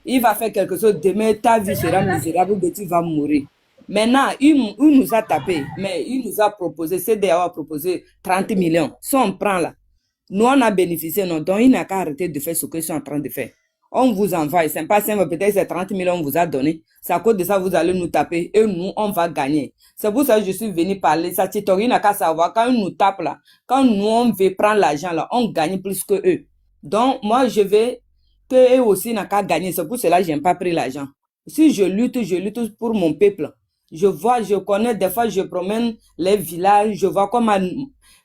S1: Il va faire quelque chose. Demain, ta vie sera misérable et tu vas mourir. Maintenant, il nous a tapé, mais il nous a proposé, CDAO a proposé 30 millions. Si on prend là, nous on a bénéficié, non, donc il n'a qu'à arrêter de faire ce qu'ils sont en train de faire. On vous envoie, c'est pas simple, peut-être c'est 30 millions qu'on vous a donné. C'est à cause de ça vous allez nous taper et nous, on va gagner. C'est pour ça que je suis venu parler. Ça, il n'a qu'à savoir, quand ils nous tapent là, quand nous, on veut prendre l'argent là, on gagne plus que eux. Donc, moi, je vais que eux aussi n'a qu'à gagner. C'est pour cela que je n'ai pas pris l'argent. Si je lutte pour mon peuple. Je vois, je connais, des fois, je promène les villages, je vois comment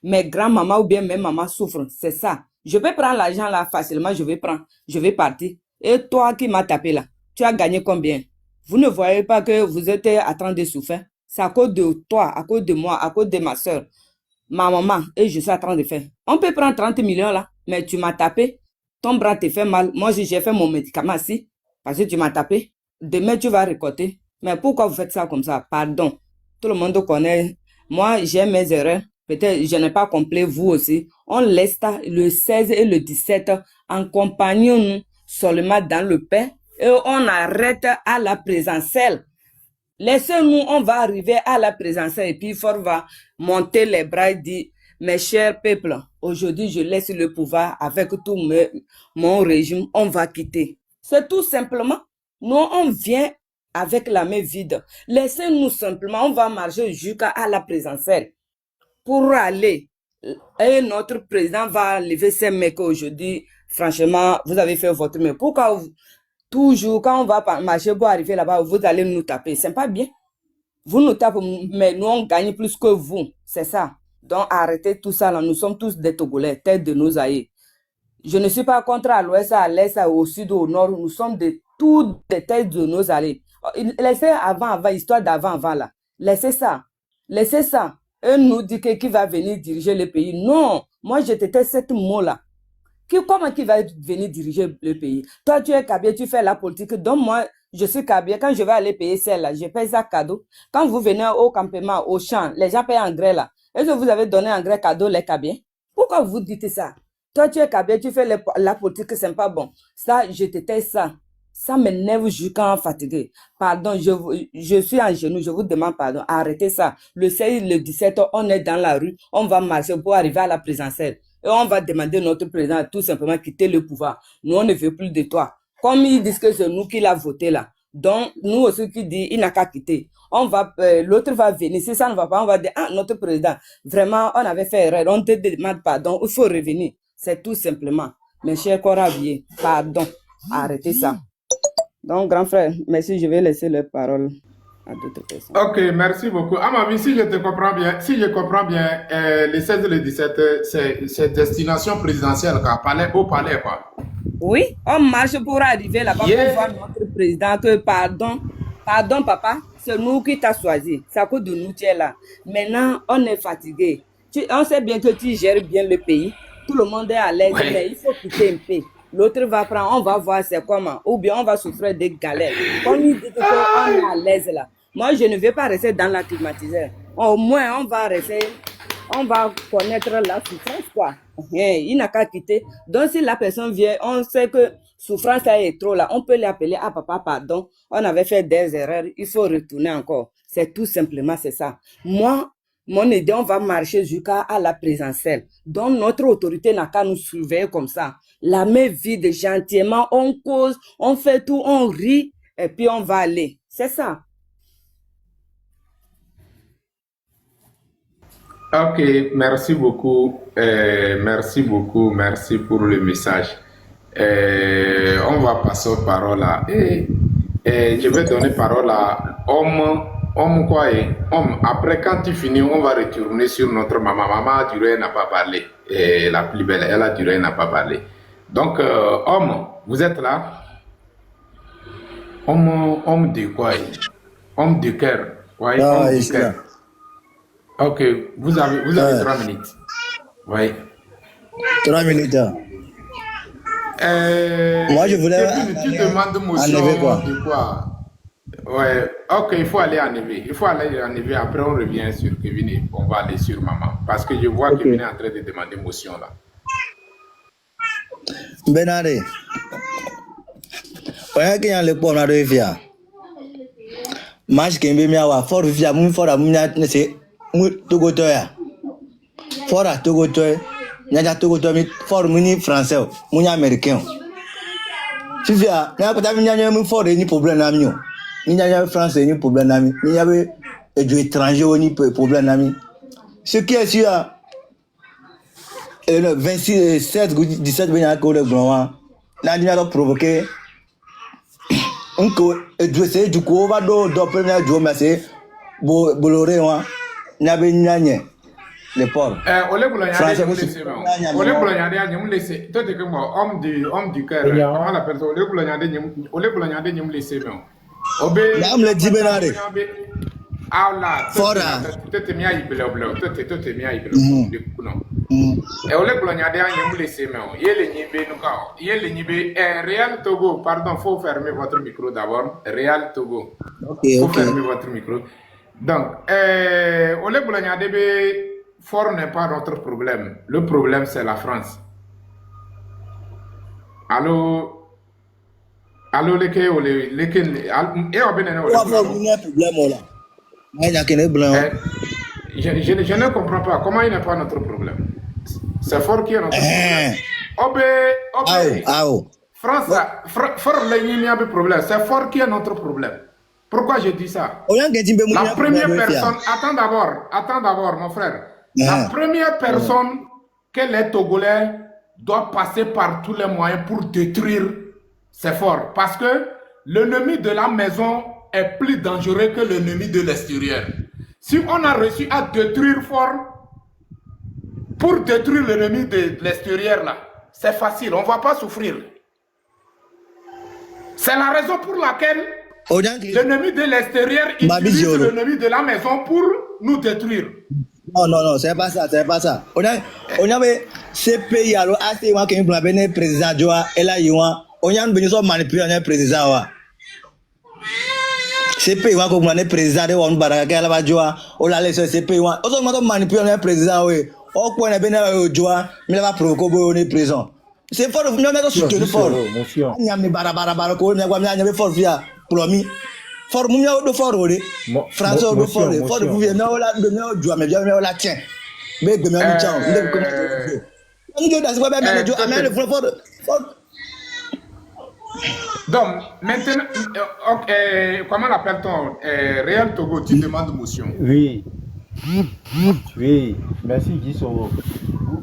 S1: mes grands-mamans ou bien mes mamans souffrent. C'est ça. Je peux prendre l'argent là facilement, je vais prendre, je vais partir. Et toi qui m'as tapé là, tu as gagné combien? Vous ne voyez pas que vous êtes en train de souffrir? C'est à cause de toi, à cause de moi, à cause de ma soeur, ma maman, et je suis en train de faire. On peut prendre 30 millions là, mais tu m'as tapé, ton bras te fait mal. Moi, j'ai fait mon médicament ici, parce que tu m'as tapé. Demain, tu vas récolter. Mais pourquoi vous faites ça comme ça? Pardon. Tout le monde connaît. Moi, j'ai mes erreurs. Peut-être je n'ai pas compris, vous aussi. On laisse ça le 16 et le 17 en compagnon seulement dans le pain et on arrête à la présentielle. Laissez-nous, on va arriver à la présentielle et puis Fort va monter les bras et dire, mes chers peuples, aujourd'hui je laisse le pouvoir avec tout mon régime, on va quitter. C'est tout simplement. Nous, on vient avec la main vide. Laissez-nous simplement, on va marcher jusqu'à la présentielle pour aller. Et notre président va lever ses mains qu'aujourd'hui, franchement, vous avez fait votre main. Pourquoi toujours, quand on va marcher pour arriver là-bas, vous allez nous taper? C'est pas bien. Vous nous tapez, mais nous, on gagne plus que vous. C'est ça. Donc, arrêtez tout ça là. Nous sommes tous des Togolais, tête de nos aïeux. Je ne suis pas contre à l'ouest, à l'est, au sud, au nord. Nous sommes tous des têtes de nos allées. Laissez avant, histoire d'avant, là. Laissez ça. Laissez ça. Et nous dit que qui va venir diriger le pays. Non, moi, je déteste cette mot-là. Comment qui va venir diriger le pays? Toi, tu es Kabia, tu fais la politique. Donc, moi, je suis Kabia. Quand je vais aller payer celle-là, je paye ça cadeau. Quand vous venez au campement, au champ, les gens payent engrais là. Est-ce que vous avez donné engrais cadeau, les Kabiens? Pourquoi vous dites ça? Toi, tu es Kabia, tu fais la politique, c'est pas bon. Ça, je déteste ça. Ça m'énerve jusqu'à fatiguer. Pardon, je suis en genoux, je vous demande pardon. Arrêtez ça. Le 16, le 17, on est dans la rue, on va marcher pour arriver à la présidentielle. Et on va demander à notre président tout simplement quitter le pouvoir. Nous, on ne veut plus de toi. Comme ils disent que c'est nous qui l'a voté là. Donc, nous aussi qui dit, il n'a qu'à quitter. L'autre va venir. Si ça ne va pas, on va dire, ah, notre président, vraiment, on avait fait erreur. On te demande pardon. Il faut revenir. C'est tout simplement. Mes chers Corabiers, pardon. Arrêtez ça. Donc, grand frère, merci, je vais laisser la parole. à d'autres personnes.
S2: Ok, merci beaucoup. À ma vie, si je te comprends bien, si je comprends bien, les 16 et les 17, c'est destination présidentielle, quoi. Palais, au palais, quoi.
S1: Oui, on marche pour arriver là-bas pour
S2: Yeah.
S1: voir notre président que pardon, pardon papa, c'est nous qui t'a choisi. C'est à cause de nous tu es là. Maintenant, on est fatigué. On sait bien que tu gères bien le pays. Tout le monde est à l'aise,
S2: Ouais.
S1: mais il faut quitter un peu. L'autre va prendre, on va voir c'est comment. Ou bien on va souffrir des galères. On lui dit qu'on est à l'aise là. Moi, je ne vais pas rester dans la climatiseur. Au moins, on va rester, on va connaître la souffrance, quoi. Il n'a qu'à quitter. Donc, si la personne vient, on sait que souffrance ça est trop là, on peut l'appeler, ah papa, pardon, on avait fait des erreurs, il faut retourner encore. C'est tout simplement, c'est ça. Moi, mon idée, on va marcher jusqu'à la présidentielle. Donc, notre autorité n'a qu'à nous surveiller comme ça. La main vide, gentiment, on cause, on fait tout, on rit, et puis on va aller. C'est ça.
S2: Ok, merci beaucoup. Merci beaucoup. Merci pour le message. On va passer aux paroles là. Je vais donner parole à homme quoi homme. Après, quand tu finis, on va retourner sur notre maman. Maman Duré n'a pas parlé. La plus belle, elle a Duré n'a pas parlé. Donc, homme, vous êtes là? Homme de quoi? Homme de cœur. Ouais,
S6: Ah,
S2: homme
S6: je
S2: de
S6: suis
S2: cœur.
S6: là.
S2: Ok, vous avez 3 minutes. Oui.
S6: 3 minutes. Moi, je voulais
S2: Kevin, tu demandes motion
S6: enlever quoi?
S2: de quoi? Ouais, ok, il faut aller enlever. Il faut aller enlever. Après, on revient sur Kevin et on va aller sur maman. Parce que je vois
S6: Ok.
S2: Kevin est en train de demander motion là.
S6: Benare. Oya ke yan le po na do fia. Match ke mbe mi awa for fia mu for amu nya ne se mu togo to ya. For a togo to. Nya ja togo to mi for mu ni français o, mu nya américain. Fifia, na ko ta mi nya mu for ni problème na mi o. Ni nya français ni problème na mi. Ni nya be du étranger ni problème na mi. Ce qui est sûr le 26 7 17 ben ya ko le grand na dia do provoquer unko edwese du ko ba do premier du mais c'est boloré wa na be nyanye le port
S2: Ole Boulanyade,
S6: Français,
S2: je me
S6: vous
S2: laisse.
S6: souffrez.
S2: Ole Boulanyade, je me laisse. Toi, tu es comme homme du cœur. Comment on appelle ça? Ole Boulanyade, je me laisse. Obe.
S6: Madame le dit Benare.
S2: Ah là.
S6: Fora.
S2: Toi, tu es mis à Ibele. Toi, tu es mis à Ibele. Et Ole Boulanyade, je me laisse. Yele Nibe, Yele Nibe. Réal Togo, pardon, faut fermer votre micro d'abord. Réal Togo.
S6: OK,
S2: Faut
S6: OK.
S2: fermer votre micro. Donc, Ole Boulanyade, fort n'est pas notre problème. Le problème, c'est la France. Allô? Allô, leke, et on bénit,
S6: Quoi for mu problème là. Moi nya ke ne blanc.
S2: je ne comprends pas. Comment il n'est pas notre problème? C'est fort qui est notre problème. Obé,
S6: Ao.
S2: France, fort n'y a pas de problème. C'est fort qui est notre problème. Pourquoi je dis ça?
S6: Oya ke timbe mu
S2: La
S6: nya
S2: première personne, attends d'abord, mon frère. La première personne que les Togolais doivent passer par tous les moyens pour détruire, c'est fort. Parce que l'ennemi de la maison est plus dangereux que l'ennemi de l'extérieur. Si on a réussi à détruire fort, pour détruire l'ennemi de l'extérieur, là, c'est facile, on ne va pas souffrir. C'est la raison pour laquelle l'ennemi de l'extérieur utilise l'ennemi de la maison pour nous détruire.
S6: Non, c'est pas ça, c'est pas ça. On a ce pays alors assez moi qui me bene président Joa et là yoa on a besoin so manipuler un président wa. Ce pays wa ko mane président de on baraka la ba Joa on la laisse ce pays wa. On so manipuler un président we. O ko na bene Joa me va provoquer bo ni prison. C'est fort nous mettre soutenir fort. Nyam bara ko me kwa nyam fort via promis. For mu do for ore français do for vous venez là de me Joa me bien me la tient. Mais de me ni chao.
S2: Donc, maintenant, comment l'appelle-t-on? Réal Togo, tu demandes motion.
S7: Oui. Oui, merci Gisoro.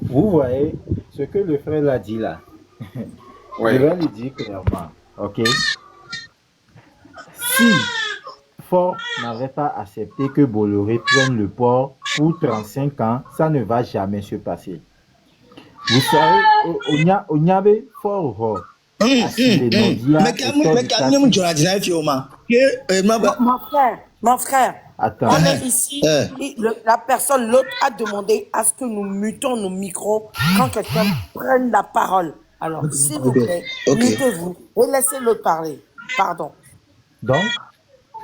S7: Vous voyez ce que le frère l'a dit là.
S2: Ouais.
S7: Je vais lui dire clairement, ok? Si Ford n'avait pas accepté que Bolloré prenne le port pour 35 ans. Ça ne va jamais se passer. Vous savez, Onyabe Ford asile Novia
S6: Mais quand même, tu as dit,
S8: Mon frère,
S7: Attends.
S8: on est ici. La personne, l'autre a demandé à ce que nous mutons nos micros quand quelqu'un prenne la parole. Alors, s'il vous plaît, mutez-vous et laissez l'autre parler. Pardon.
S7: Donc,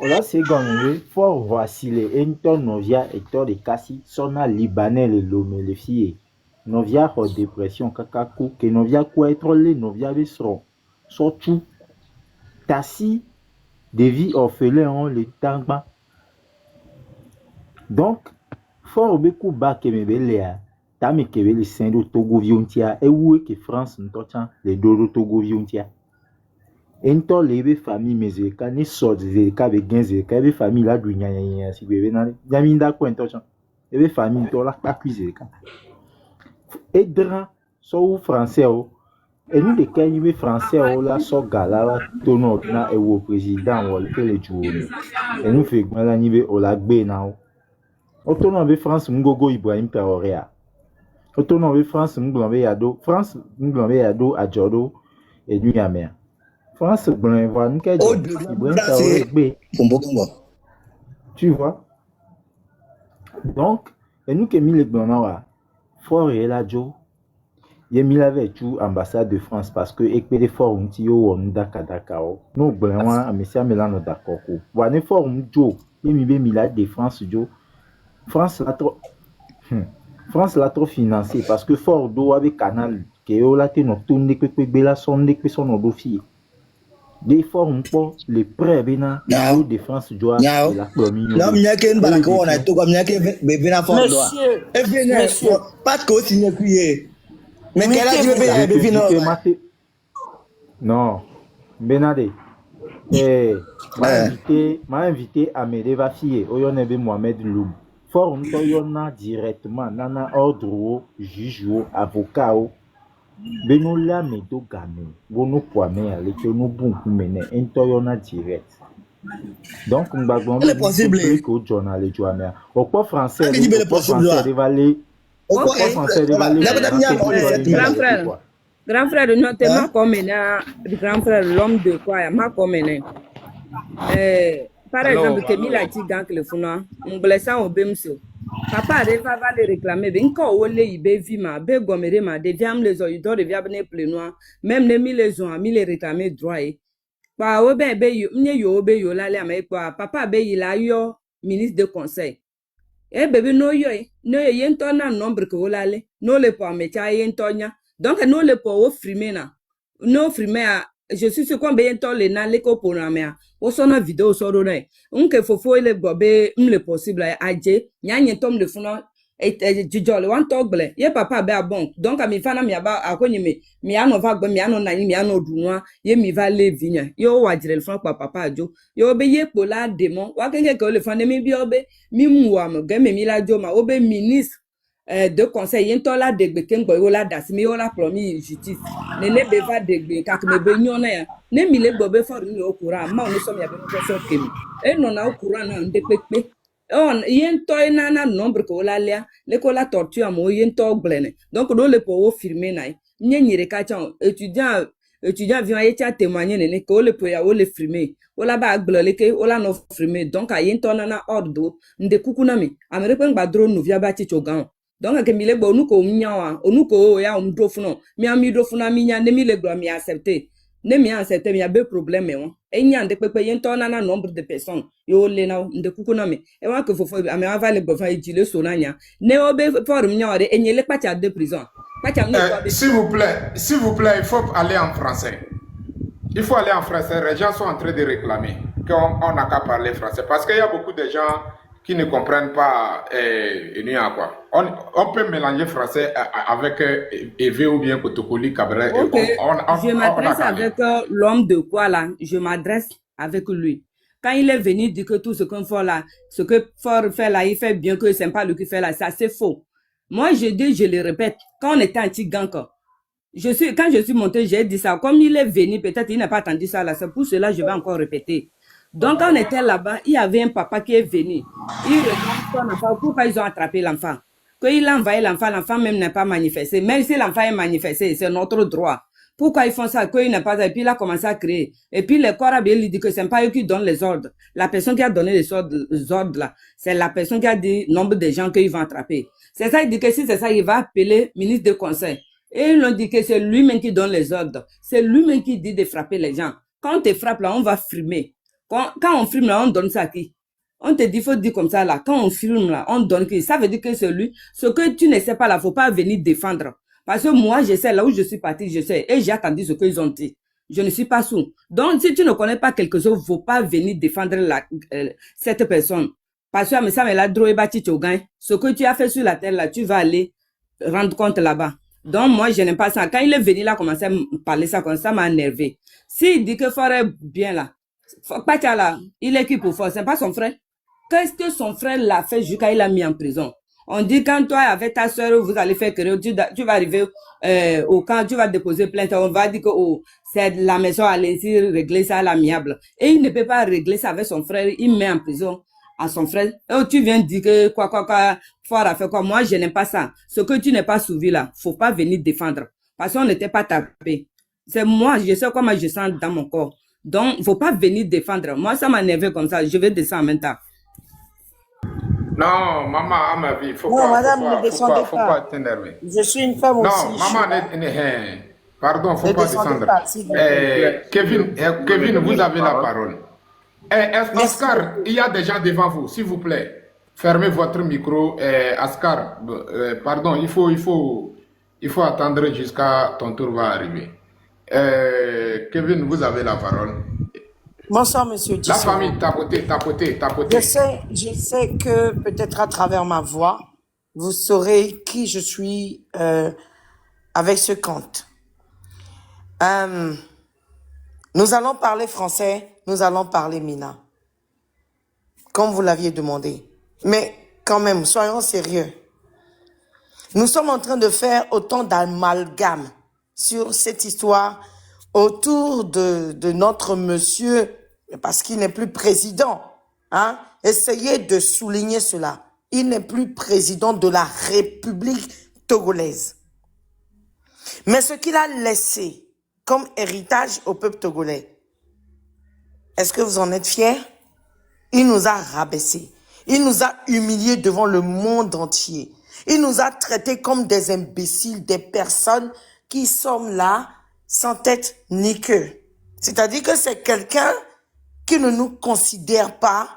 S7: là, c'est gagné. Fort voici les Enton Novia et Tor de Kassi, sona Libanais les Lomé les filles. Novia en dépression, kakaku, que Novia quoi être les Novia besron. Surtout, Tassi, des vies orphelins, les tangba. Donc, fort beaucoup bas que me beléa. Tami que les saints de Togo viontia et où est que France n'entend les deux Togo viontia. Ento lebe famille mezeka ni sort zeka be genzeka be famille la dunya nya si bebe na yaminda ko ento chan ebe famille to la pa cuiseka edran so français o et nous de kany be français o la so gala to no na e wo président o le le jour et nous fait mala ni be o la gbe na o to no be France ngogo Ibrahim Traoré o to no be France ngombe yado France ngombe yado ajodo et nu yamea France, tu vois. Donc, et nous qui mis les blancs, fort et la Joe, il a mis la vertu ambassade de France parce que et que les forts on Dakar. Nous blancs, à Messia Melano d'accord. Voilà fort Joe, il mis la de France Joe. France l'a trop financé parce que fort d'eau avec canal qui est là te nocturne que bela sonde que son dossier. Des formes pour les prêts bena de France doit la première.
S6: Là, il y a qu'un balcon, on a tout comme il y a qu'un bébé à fond. Monsieur, pas de cause, il n'y a crié. Mais quel âge le bébé
S7: non, Benade. M'a invité à me va fier. Oyonebe Mohamed Loum. Forme toyona directement, nana ordre, juge, avocat. Benola medo game, bono poame avec nous bon mener intoyona direct. Donc on va
S6: c'est possible
S7: que journal et journal. Au quoi français
S6: de
S7: valer. Au quoi français de valer.
S1: Grand frère, non tellement comme grand frère l'homme de quoi ma comme par exemple que Mila dit dans le fond, on blessa au bemso. Papa va le réclamer, ben quand on les vima, be gomere ma de viam les oidor de viabne plenoir, même les mille ont mis les réclamer droit. Pa obe nye yo obe yo la le ma kwa papa be ila yo ministre de conseil. Eh bébé no yo yen tona nombre que olale, no le po mecha yen tonya. Donc no le po o frimena. No frimea je suis sûr qu'on bien tol les na l'éco pour la mère. Au son vidéo sur le on que faut le gobe le possible aje nyanye tom le funa et jijole wan togle ye papa be bon donc ami fana mi aba akonyeme mi ano va gbe mi ano na mi ano dunwa ye mi va le vinya yo wajire le funa papa ajo yo be ye pola démon wa kenke ke le fana mi bi obe mi muwa mo geme mi la jo ma obe ministre de conseil yentola degbe kengbo yola dasimi yola promis justice nene beva degbe kakme be nyona ya ne mi le gbobe for ni okura ma oni so mi abe no so kemi e no na okura na ndepekpe on yento na nombre ko la lia le ko la torture mo yento glene donc do le po firmer na nyere ka chan étudiant vient y témoigner nene ko le po ya o le firmer ola ba gblole ke ola no firmer donc yento na ordre nde kukuna mi amere pe ngba drone no via ba ti chogan. Donc que mi le gbo onuko mnyawa onuko ya umdofuno mi ami dofuna mi nya ne mi le gbo mi accepter ne mi accepter mi abe problème won enya nde pepe yento na nombre de personnes yo le na nde kukuna mi e wa ke fofo ame ava le gbo fa ejile so na nya ne obe for mnyawa de enye le pacha de prison pacha
S2: s'il vous plaît il faut aller en français. Il faut aller en français. Les gens sont en train de réclamer qu'on n'a qu'à parler français parce qu'il y a beaucoup de gens qui ne comprennent pas quoi. On peut mélanger français avec EV ou bien Kotokoli Cabrel.
S1: Okay. Je m'adresse avec l'homme de quoi là. Je m'adresse avec lui. Quand il est venu dire que tout ce qu'on fait là, ce que Fort fait là, il fait bien, que c'est pas lui qui fait là, ça c'est faux. Moi je dis, je le répète, quand on était anti-gang, quand je suis monté, j'ai dit ça. Comme il est venu, peut-être il n'a pas entendu ça là, c'est pour cela que je vais encore répéter. Donc, quand on était là-bas, il y avait un papa qui est venu. Il regarde son enfant. Pourquoi ils ont attrapé l'enfant? Quand il a envoyé l'enfant même n'a pas manifesté. Même si l'enfant est manifesté, c'est notre droit. Pourquoi ils font ça? Qu'il n'a pas. Et puis il a commencé à créer. Et puis le corps a bien dit que c'est pas eux qui donnent les ordres. La personne qui a donné les ordres là, c'est la personne qui a dit nombre de gens qu'ils vont attraper. C'est ça, il dit que si c'est ça, il va appeler ministre de conseil. Et ils l'ont dit que c'est lui-même qui donne les ordres. C'est lui-même qui dit de frapper les gens. Quand on te frappe là, on va frimer. Quand on filme là, on donne ça à qui? On te dit, il faut dire comme ça là. Quand on filme là, on donne qui? Ça veut dire que c'est lui. Ce que tu ne sais pas là, faut pas venir défendre. Parce que moi, je sais là où je suis parti, je sais. Et j'ai attendu ce qu'ils ont dit. Je ne suis pas sourd. Donc, si tu ne connais pas quelque chose, faut pas venir défendre cette personne. Parce que ça me l'a droit ce que tu as fait sur la terre là, tu vas aller rendre compte là-bas. Donc, moi, je n'aime pas ça. Quand il est venu là, commencer à me parler ça comme ça, m'a énervé. S'il dit que Fort est bien là, Pacha là, il est qui pour Fort? C'est pas son frère. Qu'est-ce que son frère l'a fait jusqu'à il l'a mis en prison? On dit quand toi avec ta soeur, vous allez faire querelle, tu vas arriver au camp, tu vas déposer plainte, on va dire que oh, c'est la maison à l'ainsir, régler ça à l'amiable. Et il ne peut pas régler ça avec son frère, il met en prison à son frère. Et oh, tu viens dire que quoi, Fort a fait quoi? Moi, je n'aime pas ça. Ce que tu n'es pas suivi là, faut pas venir défendre. Parce qu'on n'était pas tapé. C'est moi, je sais comment je sens dans mon corps. Donc, faut pas venir défendre. Moi, ça m'a énervé comme ça. Je vais descendre en même temps.
S2: Non, maman, à ma vie,
S8: Non, madame, ne descendez
S2: faut pas
S8: pas.
S2: t'énerver.
S8: Je suis une femme aussi.
S2: Non, maman, pardon, faut
S8: Ne
S2: pas
S8: descendez
S2: descendre.
S8: pas, s'il vous plaît.
S2: Kevin, vous avez la parole.
S8: Merci.
S2: Oscar, il y a des gens devant vous, s'il vous plaît. Fermez votre micro. Oscar, pardon, il faut attendre jusqu'à ton tour va arriver. Kevin, vous avez la parole.
S8: Bonsoir, monsieur
S2: La
S8: Dissot.
S2: famille, tapoter.
S8: Je sais que peut-être à travers ma voix, vous saurez qui je suis avec ce compte. Nous allons parler français, nous allons parler Mina, comme vous l'aviez demandé. Mais quand même, soyons sérieux. Nous sommes en train de faire autant d'amalgame sur cette histoire autour de notre monsieur, parce qu'il n'est plus président. Hein? Essayez de souligner cela. Il n'est plus président de la République togolaise. Mais ce qu'il a laissé comme héritage au peuple togolais, est-ce que vous en êtes fiers? Il nous a rabaissés. Il nous a humiliés devant le monde entier. Il nous a traités comme des imbéciles, des personnes qui sont là sans tête ni queue. C'est-à-dire que c'est quelqu'un qui ne nous considère pas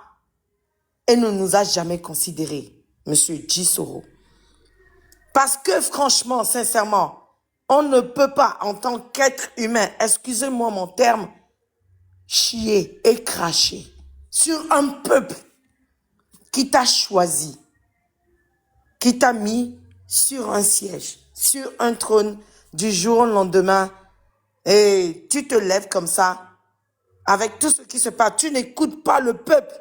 S8: et ne nous a jamais considérés, Monsieur Djisoro. Parce que franchement, sincèrement, on ne peut pas, en tant qu'être humain, excusez-moi mon terme, chier et cracher sur un peuple qui t'a choisi, qui t'a mis sur un siège, sur un trône du jour au lendemain, et tu te lèves comme ça, avec tout ce qui se passe, tu n'écoutes pas le peuple.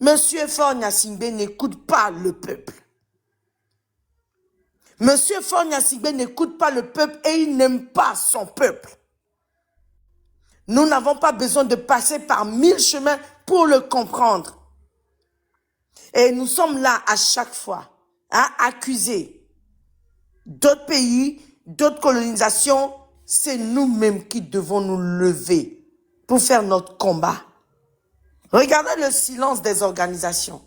S8: Monsieur Faure Gnassingbé n'écoute pas le peuple. Monsieur Faure Gnassingbé n'écoute pas le peuple et il n'aime pas son peuple. Nous n'avons pas besoin de passer par 1000 chemins pour le comprendre. Et nous sommes là à chaque fois à accuser d'autres pays, d'autres colonisations. C'est nous-mêmes qui devons nous lever pour faire notre combat. Regardez le silence des organisations.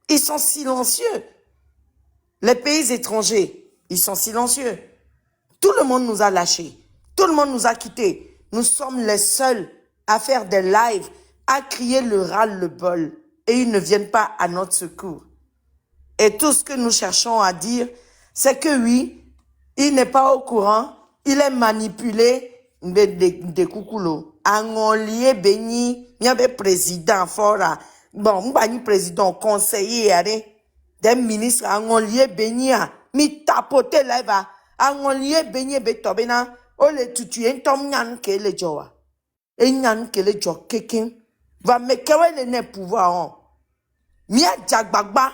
S8: Ils sont silencieux. Les pays étrangers, ils sont silencieux. Tout le monde nous a lâchés. Tout le monde nous a quittés. Nous sommes les seuls à faire des lives, à crier le ras-le-bol. Et ils ne viennent pas à notre secours. Et tout ce que nous cherchons à dire, c'est que oui, il n'est pas au courant, il est manipulé de Koukoulou. Angolier Béni, il président fort. Bon, m'bani président, conseiller, des ministres, Angolier Béni, mi tapote là-bas. Angolier Béni betobena, o le tutuye tom nyan ke le jowa. Et nyan ke le jo kekin. Va me kewe le ne pouvoir on. Mia jagbagba,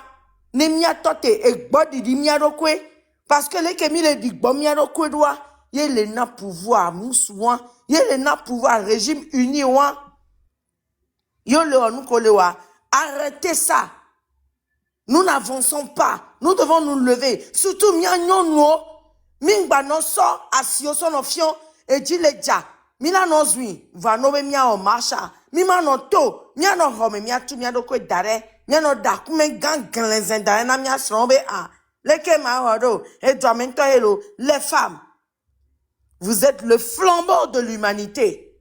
S8: ne mia tote e gbodi di mia rokwe. Parce que les kemi le di gbo mia rokwe doa. Ye le na pouvoir mousouan, ye le na pouvoir régime uni ouan. Yo le nous kolewa. Arrêtez ça. Nous n'avançons pas. Nous devons nous lever. Surtout, mianyon nous. Mingba non so asio son ofion et dit les ja. Mina no zui. Va no be mia o marcha. Mima no to. Mia no home mia tu mia do kwe dare. Mia no da kume gang glenzen dare na mia srombe a. Leke ma hodo. Et doit hello. Les femmes. Vous êtes le flambeau de l'humanité.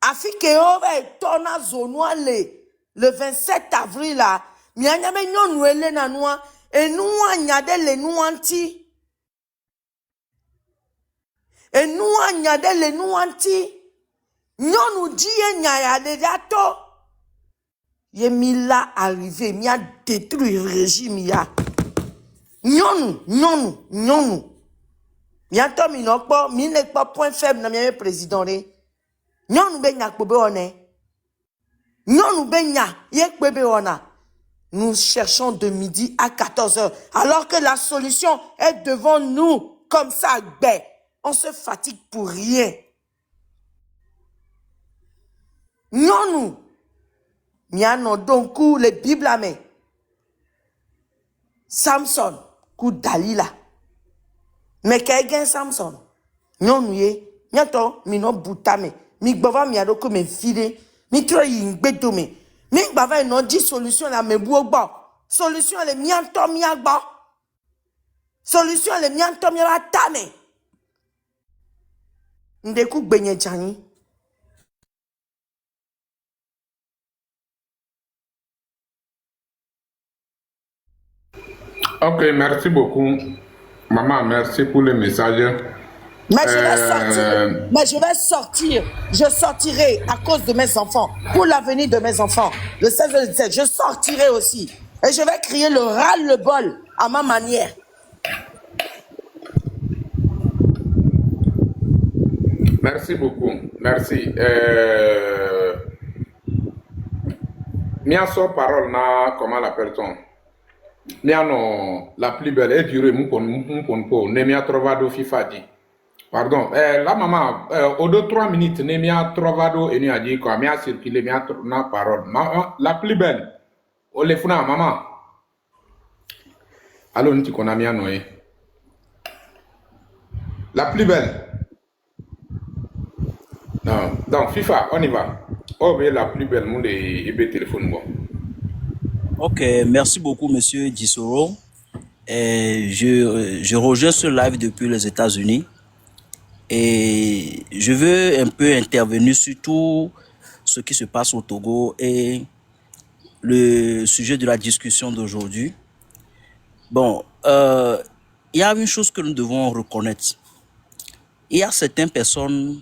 S8: Afike ove tona zonwa le 27 avril là. Mianya me nyon wele na noa. Et nous nyade le nuanti. Et nous nyade le nuanti. Nyon nous dit nyade dato. Ye mila arrivé, mi a détruit le régime ya. Nyon. Bientôt, mi n'ont pas, mi n'est pas point faible dans le président. Nyon nous baigne kobe one. Nyon nous baigne yek bebe ona. Nous cherchons de midi à 14h, alors que la solution est devant nous, comme ça, ben. On se fatigue pour rien. Nyon nous, donc, les Bibles à main. Samson, coup Dalila. Mais quelqu'un Samson. Non, nous, bientôt, mi no boutame. Mi bava mi adoko me file. Mi tro yingbedo me. Mi bava non dit solution la me bougba. Solution le mianto miagba. Solution le mianto miatame. Ndeku benye chani.
S2: Ok, merci beaucoup. Maman, merci pour le message.
S8: Mais je vais sortir. Mais je vais sortir. Je sortirai à cause de mes enfants. Pour l'avenir de mes enfants. Le 16 et le 17, je sortirai aussi. Et je vais crier le ras-le-bol à ma manière.
S2: Merci beaucoup. Merci. Mia so parole na comment l'appelle-t-on? Mia no la plus belle est durée mon po ne mia trovado fifadi. Pardon. La maman au 2-3 minutes ne mia trovado et ni a dit quoi mia circuler mia na parole. Maman la plus belle. O le funa maman. Allô nti kona mia noé. La plus belle. Non, donc FIFA, on y va. Oh, mais la plus belle monde est téléphone bon.
S9: Ok, merci beaucoup, monsieur Dissoro. Je rejoins ce live depuis les États-Unis et je veux un peu intervenir sur tout ce qui se passe au Togo et le sujet de la discussion d'aujourd'hui. Bon, il y a une chose que nous devons reconnaître. Il y a certaines personnes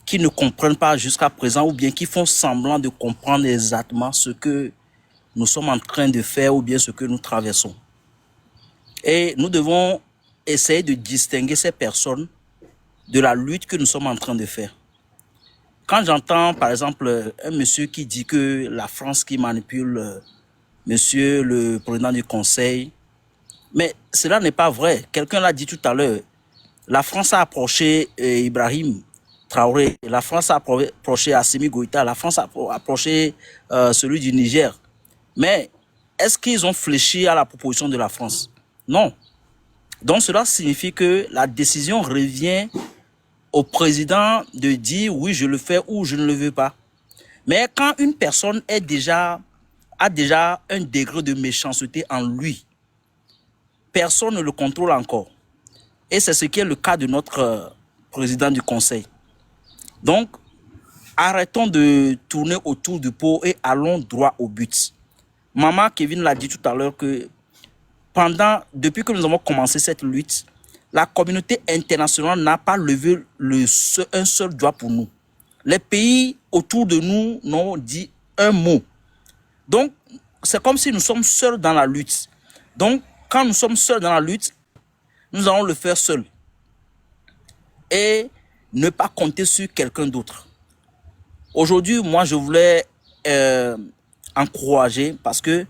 S9: qui ne comprennent pas jusqu'à présent ou bien qui font semblant de comprendre exactement ce que nous sommes en train de faire ou bien ce que nous traversons. Et nous devons essayer de distinguer ces personnes de la lutte que nous sommes en train de faire. Quand j'entends par exemple un monsieur qui dit que la France qui manipule monsieur le président du conseil, mais cela n'est pas vrai. Quelqu'un l'a dit tout à l'heure. La France a approché Ibrahim Traoré, la France a approché Assimi Goïta, la France a approché celui du Niger. Mais est-ce qu'ils ont fléchi à la proposition de la France? Non. Donc cela signifie que la décision revient au président de dire oui, je le fais ou je ne le veux pas. Mais quand une personne a déjà un degré de méchanceté en lui, personne ne le contrôle encore. Et c'est ce qui est le cas de notre président du conseil. Donc, arrêtons de tourner autour du pot et allons droit au but. Maman Kevin l'a dit tout à l'heure que depuis que nous avons commencé cette lutte, la communauté internationale n'a pas levé un seul doigt pour nous. Les pays autour de nous n'ont dit un mot. Donc, c'est comme si nous sommes seuls dans la lutte. Donc, quand nous sommes seuls dans la lutte, nous allons le faire seuls. Et ne pas compter sur quelqu'un d'autre. Aujourd'hui, moi, je voulais encourager parce que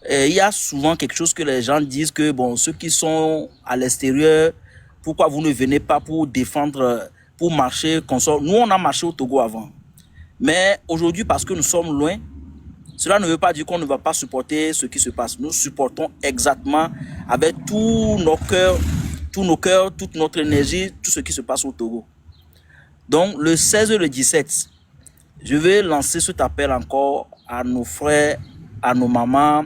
S9: il y a souvent quelque chose que les gens disent que bon, ceux qui sont à l'extérieur, pourquoi vous ne venez pas pour défendre, pour marcher comme ça? Nous, on a marché au Togo avant. Mais aujourd'hui, parce que nous sommes loin, cela ne veut pas dire qu'on ne va pas supporter ce qui se passe. Nous supportons exactement avec tous nos cœurs, toute notre énergie, tout ce qui se passe au Togo. Donc, le 16 et le 17, je vais lancer cet appel encore à nos frères, à nos mamans.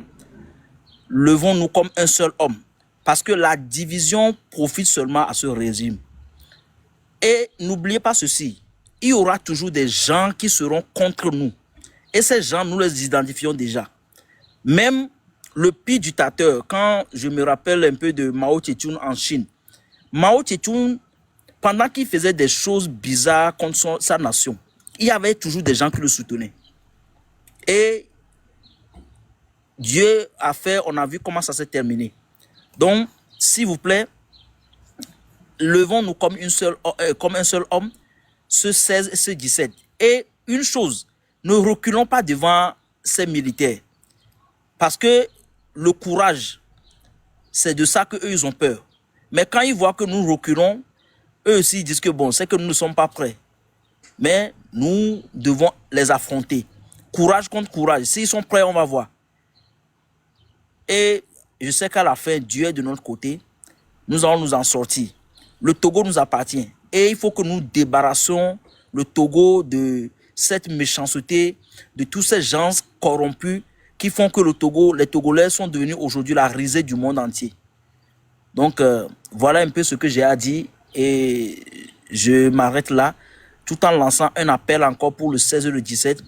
S9: Levons-nous comme un seul homme. Parce que la division profite seulement à ce régime. Et n'oubliez pas ceci, il y aura toujours des gens qui seront contre nous. Et ces gens, nous les identifions déjà. Même le pire dictateur, quand je me rappelle un peu de Mao Tse-tung en Chine, Mao Tse-tung, pendant qu'il faisait des choses bizarres contre sa nation, il y avait toujours des gens qui le soutenaient. Et Dieu a fait, on a vu comment ça s'est terminé. Donc, s'il vous plaît, levons-nous comme un seul homme, ce 16 et ce 17. Et une chose, ne reculons pas devant ces militaires. Parce que le courage, c'est de ça qu'eux, ils ont peur. Mais quand ils voient que nous reculons, eux aussi ils disent que bon, c'est que nous ne sommes pas prêts. Mais nous devons les affronter. Courage contre courage. S'ils sont prêts, on va voir. Et je sais qu'à la fin, Dieu est de notre côté. Nous allons nous en sortir. Le Togo nous appartient. Et il faut que nous débarrassions le Togo de cette méchanceté, de tous ces gens corrompus qui font que le Togo, les Togolais sont devenus aujourd'hui la risée du monde entier. Donc, voilà un peu ce que j'ai à dire. Et je m'arrête là, tout en lançant un appel encore pour le 16 et le 17.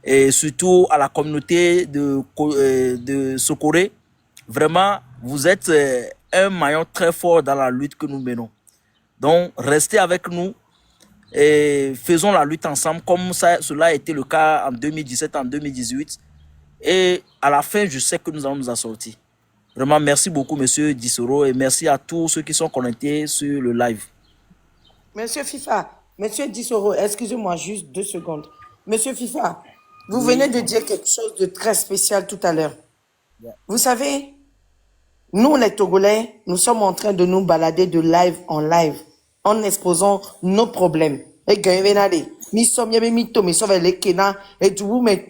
S9: Et surtout à la communauté de Sokoré. Vraiment, vous êtes un maillon très fort dans la lutte que nous menons. Donc, restez avec nous et faisons la lutte ensemble comme cela a été le cas en 2017, en 2018. Et à la fin, je sais que nous allons nous en sortir. Vraiment, merci beaucoup, Monsieur Dissoro, et merci à tous ceux qui sont connectés sur le live.
S8: Monsieur FIFA, Monsieur Dissoro, excusez-moi juste 2 secondes. Monsieur FIFA, vous venez de dire quelque chose de très spécial tout à l'heure. Vous savez, nous les Togolais, nous sommes en train de nous balader de live en live, en exposant nos problèmes. Et nous sommes les Kena, et du coup, mais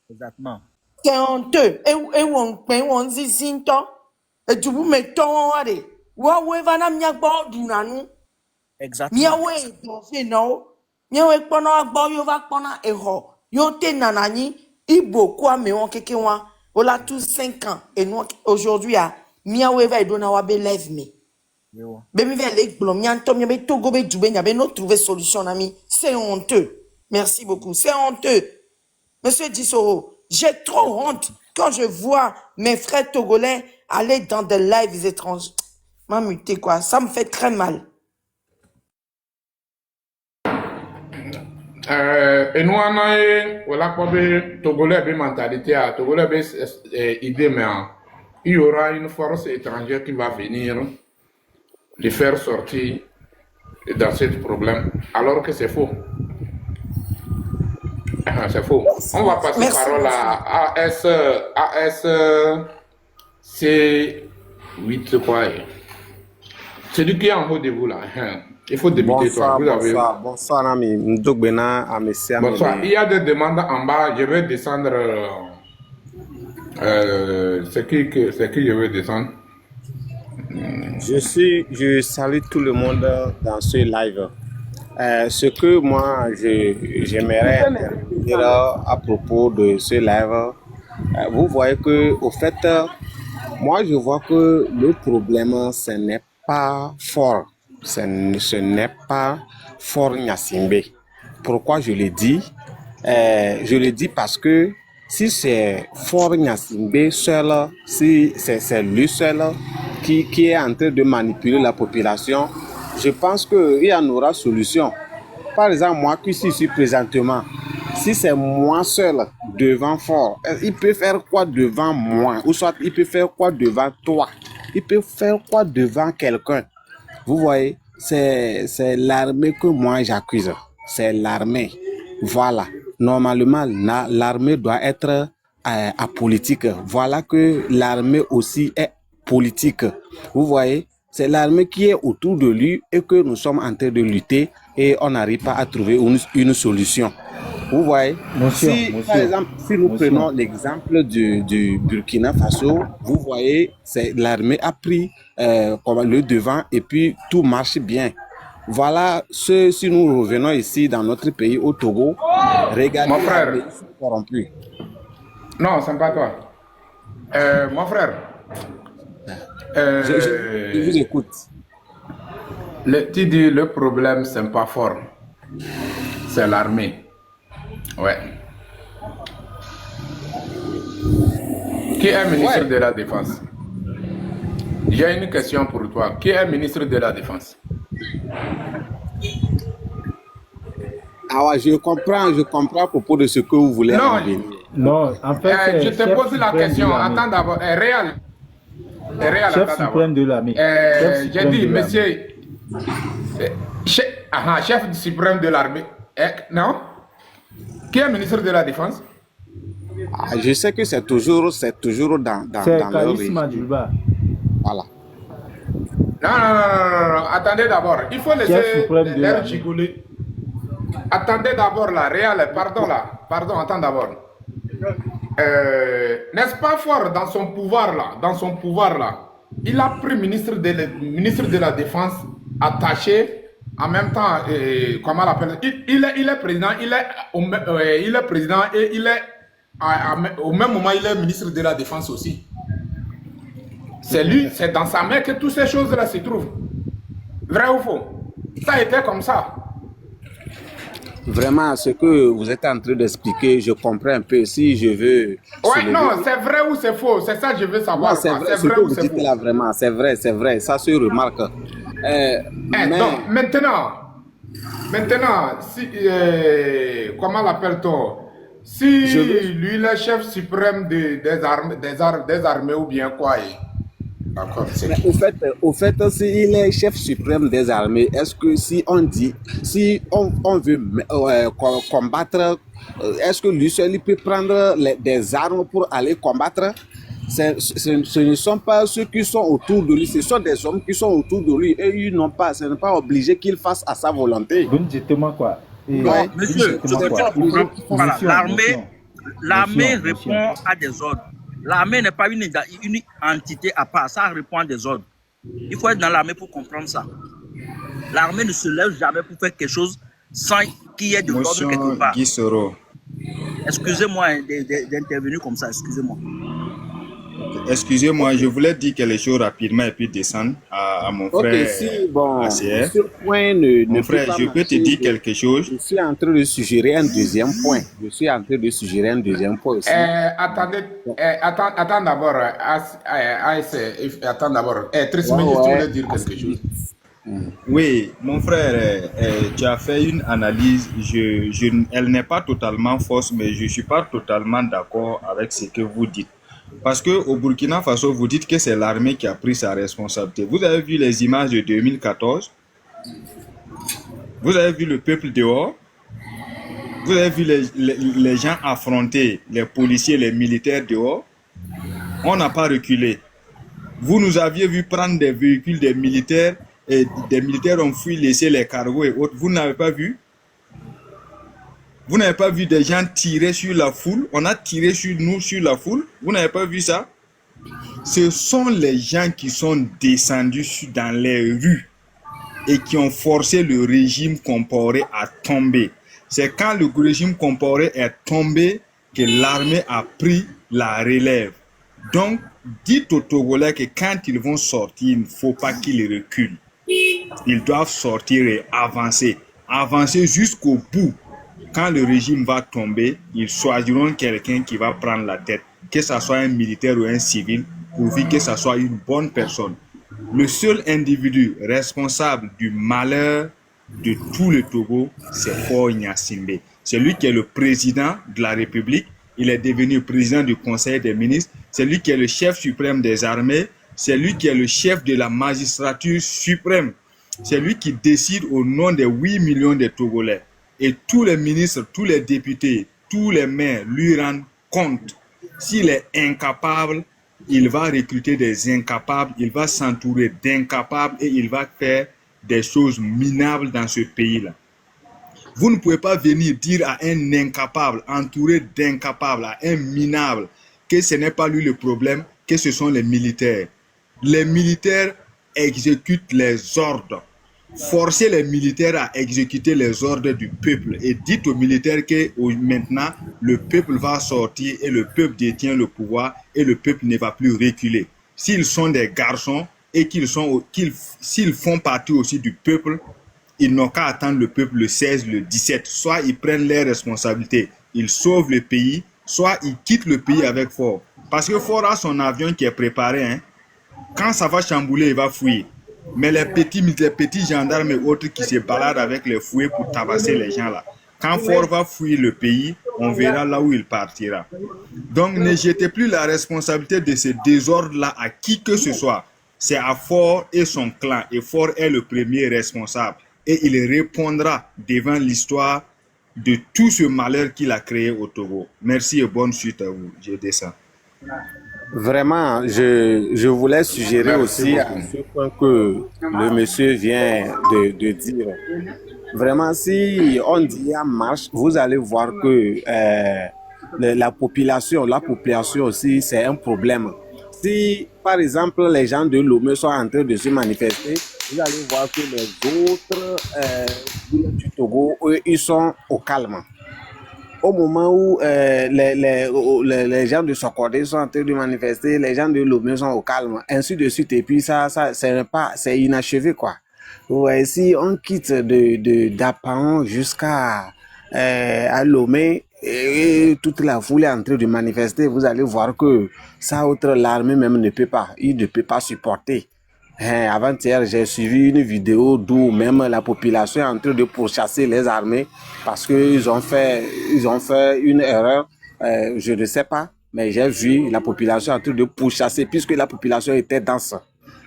S9: Exactement.
S8: c'est honteux. Et on zizinto. Et du coup, mais allez. Waouh, vana miagbo dunanu.
S9: Exactement.
S8: Miawe donfe no. Miawe kono agbo yo va kono eho. Yo te nanani. Ibo kwa me on keke wa. Ola tous 5 ans. Et nous, aujourd'hui, miawe va edona wa be lève me. Bemi ve lek blom. Mianto miabe togo be djube. Miabe no trouver solution, ami. C'est honteux. Merci beaucoup. C'est honteux. Monsieur Dissoro, j'ai trop honte quand je vois mes frères togolais aller dans des lives étranges. M'amuter quoi, ça me fait très mal.
S2: Et nous, on a voilà quoi, Togolais, une mentalité, Togolais, idée, mais il y aura une force étrangère qui va venir les faire sortir dans ce problème, alors que c'est faux. C'est faux. On va passer parole à ASC8, quoi. C'est lui qui est en haut de vous là. Il faut débuter toi. Vous avez...
S10: Bonsoir, ami.
S2: Bonsoir. Il y a des demandes en bas. Je vais descendre. C'est qui je vais descendre?
S10: Je salue tout le monde dans ce live. Ce que moi, j'aimerais intervenir à propos de ce live, vous voyez que, au fait, moi, je vois que le problème, ce n'est pas fort. Ce n'est pas fort Gnassingbé. Pourquoi je le dis? Je le dis parce que si c'est fort Gnassingbé seul, si c'est lui seul qui est en train de manipuler la population, je pense qu'il y en aura solution. Par exemple, moi qui suis ici présentement, si c'est moi seul devant Fort, il peut faire quoi devant moi? Ou soit il peut faire quoi devant toi? Il peut faire quoi devant quelqu'un? Vous voyez, c'est l'armée que moi j'accuse. C'est l'armée. Voilà. Normalement, l'armée doit être apolitique. Voilà que l'armée aussi est politique. Vous voyez, c'est l'armée qui est autour de lui et que nous sommes en train de lutter et on n'arrive pas à trouver une solution. Vous voyez,
S7: Monsieur,
S10: si par
S7: monsieur,
S10: exemple, si nous
S7: monsieur.
S10: prenons l'exemple du Burkina Faso, vous voyez, c'est l'armée a pris le devant et puis tout marche bien. Voilà, si nous revenons ici dans notre pays, au Togo, regardez
S2: Mon frère.
S10: l'armée, ils sont corrompus.
S2: Non, c'est pas toi. Mon frère.
S10: Je vous écoute.
S2: Tu dis le problème, c'est pas fort. C'est l'armée. Ouais. Qui est ministre de la Défense? J'ai une question pour toi. Qui est ministre de la Défense?
S10: Ah ouais, je comprends à propos de ce que vous voulez en venir.
S7: Non, en fait,
S2: je te pose la question. Attends d'abord. Réal,
S7: chef suprême de l'armée. Chef
S2: j'ai
S7: suprême
S2: dit,
S7: de l'armée.
S2: monsieur. Chef suprême de l'armée. Non? Qui est ministre de la Défense?
S10: Ah, je sais que c'est toujours dans
S7: C'est
S10: leur
S7: Kaïs
S10: régime.
S7: Madjouba.
S10: Voilà.
S2: Non. Attendez d'abord. Il faut
S7: Chef
S2: laisser
S7: suprême de
S2: l'air
S7: l'armée.
S2: gigoler. Attendez d'abord là. Réal, pardon là. Pardon, attends d'abord. N'est-ce pas fort dans son pouvoir là? Il a pris ministre de la Défense attaché. En même temps, comment on l'appelle? Il est président, il est président et il est au même moment il est ministre de la Défense aussi. C'est lui, c'est dans sa main que toutes ces choses-là se trouvent. Vrai ou faux? Ça a été comme ça.
S10: Vraiment, ce que vous êtes en train d'expliquer, je comprends un peu. Si je veux...
S2: Ouais,
S10: soulever-
S2: non, c'est vrai ou c'est faux? C'est ça que je veux savoir.
S10: Non, c'est
S2: quoi.
S10: vrai, ce que
S2: ou
S10: vous
S2: c'est
S10: dites
S2: faux?
S10: là, vraiment, c'est vrai, ça se remarque. Mais,
S2: Donc, maintenant, si, comment l'appelle-t-on? Si
S10: Je veux-
S2: lui, il est chef suprême des armées ou bien quoi? D'accord, c'est
S10: mais au fait, s'il est chef suprême des armées, est-ce que si on veut combattre, est-ce que lui seul il peut prendre des armes pour aller combattre? Ce ne sont pas ceux qui sont autour de lui, ce sont des hommes qui sont autour de lui et ils n'ont pas, ce n'est pas obligé qu'il fasse à sa volonté.
S7: Vous me dites moi quoi?
S10: Ouais.
S11: Monsieur,
S7: Dites-moi
S11: c'est
S7: quoi?
S11: pas le problème. Voilà,
S7: Monsieur,
S11: l'armée
S7: monsieur.
S11: répond à des ordres. L'armée n'est pas une entité à part, ça répond à des ordres. Il faut être dans l'armée pour comprendre ça. L'armée ne se lève jamais pour faire quelque chose sans qu'il y ait de l'ordre quelque
S12: Motion
S11: part.
S12: Guy Soro.
S11: Excusez-moi d'intervenir comme ça, excusez-moi.
S12: Excusez-moi, je voulais dire quelque chose rapidement et puis descendre à mon
S10: Ok,
S12: frère
S10: si, bon,
S12: ACR.
S10: ce point ne
S12: Mon
S10: peut
S12: frère,
S10: pas
S12: je peux te
S10: marcher.
S12: dire quelque chose.
S10: Je suis en train de suggérer un deuxième point. Aussi.
S2: attends d'abord. Attends d'abord. Tristan,
S10: Ouais,
S2: tu
S10: ouais.
S2: voulais dire quelque chose?
S12: Oui, mon frère, tu as fait une analyse. Elle n'est pas totalement fausse, mais je ne suis pas totalement d'accord avec ce que vous dites. Parce qu'au Burkina Faso, vous dites que c'est l'armée qui a pris sa responsabilité. Vous avez vu les images de 2014? Vous avez vu le peuple dehors? Vous avez vu les gens affronter les policiers, les militaires dehors? On n'a pas reculé. Vous nous aviez vu prendre des véhicules des militaires et des militaires ont fui laisser les cargos et autres. Vous n'avez pas vu? Vous n'avez pas vu des gens tirer sur la foule? On a tiré sur nous, sur la foule. Vous n'avez pas vu ça? Ce sont les gens qui sont descendus dans les rues et qui ont forcé le régime Compaoré à tomber. C'est quand le régime Compaoré est tombé que l'armée a pris la relève. Donc, dites aux Togolais que quand ils vont sortir, il ne faut pas qu'ils reculent. Ils doivent sortir et avancer. Avancer jusqu'au bout. Quand le régime va tomber, ils choisiront quelqu'un qui va prendre la tête. Que ce soit un militaire ou un civil, pourvu que ce soit une bonne personne. Le seul individu responsable du malheur de tout le Togo, c'est Faure Gnassingbé. C'est lui qui est le président de la République. Il est devenu président du Conseil des ministres. C'est lui qui est le chef suprême des armées. C'est lui qui est le chef de la magistrature suprême. C'est lui qui décide au nom des 8 millions de Togolais. Et tous les ministres, tous les députés, tous les maires lui rendent compte. S'il est incapable, il va recruter des incapables, il va s'entourer d'incapables et il va faire des choses minables dans ce pays-là. Vous ne pouvez pas venir dire à un incapable, entouré d'incapables, à un minable, que ce n'est pas lui le problème, que ce sont les militaires. Les militaires exécutent les ordres. Forcez les militaires à exécuter les ordres du peuple et dites aux militaires que maintenant le peuple va sortir et le peuple détient le pouvoir et le peuple ne va plus reculer. S'ils sont des garçons et s'ils font partie aussi du peuple, ils n'ont qu'à attendre le peuple le 16, le 17. Soit ils prennent leurs responsabilités, ils sauvent le pays, soit ils quittent le pays avec Ford. Parce que Ford a son avion qui est préparé. Hein. Quand ça va chambouler, il va fuir. Mais les petits gendarmes et autres qui se baladent avec les fouets pour tabasser les gens là. Quand Ford va fuir le pays, on verra là où il partira. Donc ne jetez plus la responsabilité de ce désordre-là à qui que ce soit. C'est à Ford et son clan. Et Ford est le premier responsable. Et il répondra devant l'histoire de tout ce malheur qu'il a créé au Togo. Merci et bonne suite à vous. Je descends.
S10: Vraiment, je voulais suggérer aussi à ce point que le monsieur vient de dire. Vraiment, si on dit en marche, vous allez voir que la population aussi, c'est un problème. Si, par exemple, les gens de Lomé sont en train de se manifester, vous allez voir que les autres du Togo, eux, ils sont au calme. Au moment où les gens de Sokodé sont en train de manifester, les gens de Lomé sont au calme, ainsi de suite. Et puis ça c'est inachevé, quoi. Ouais, si on quitte d'Apaon jusqu'à à Lomé, et toute la foule est en train de manifester, vous allez voir que ça, autre l'armée même ne peut pas supporter. Avant-hier, j'ai suivi une vidéo d'où même la population est en train de pourchasser les armées parce qu'ils ont fait une erreur. Je ne sais pas, mais j'ai vu la population en train de pourchasser puisque la population était dense.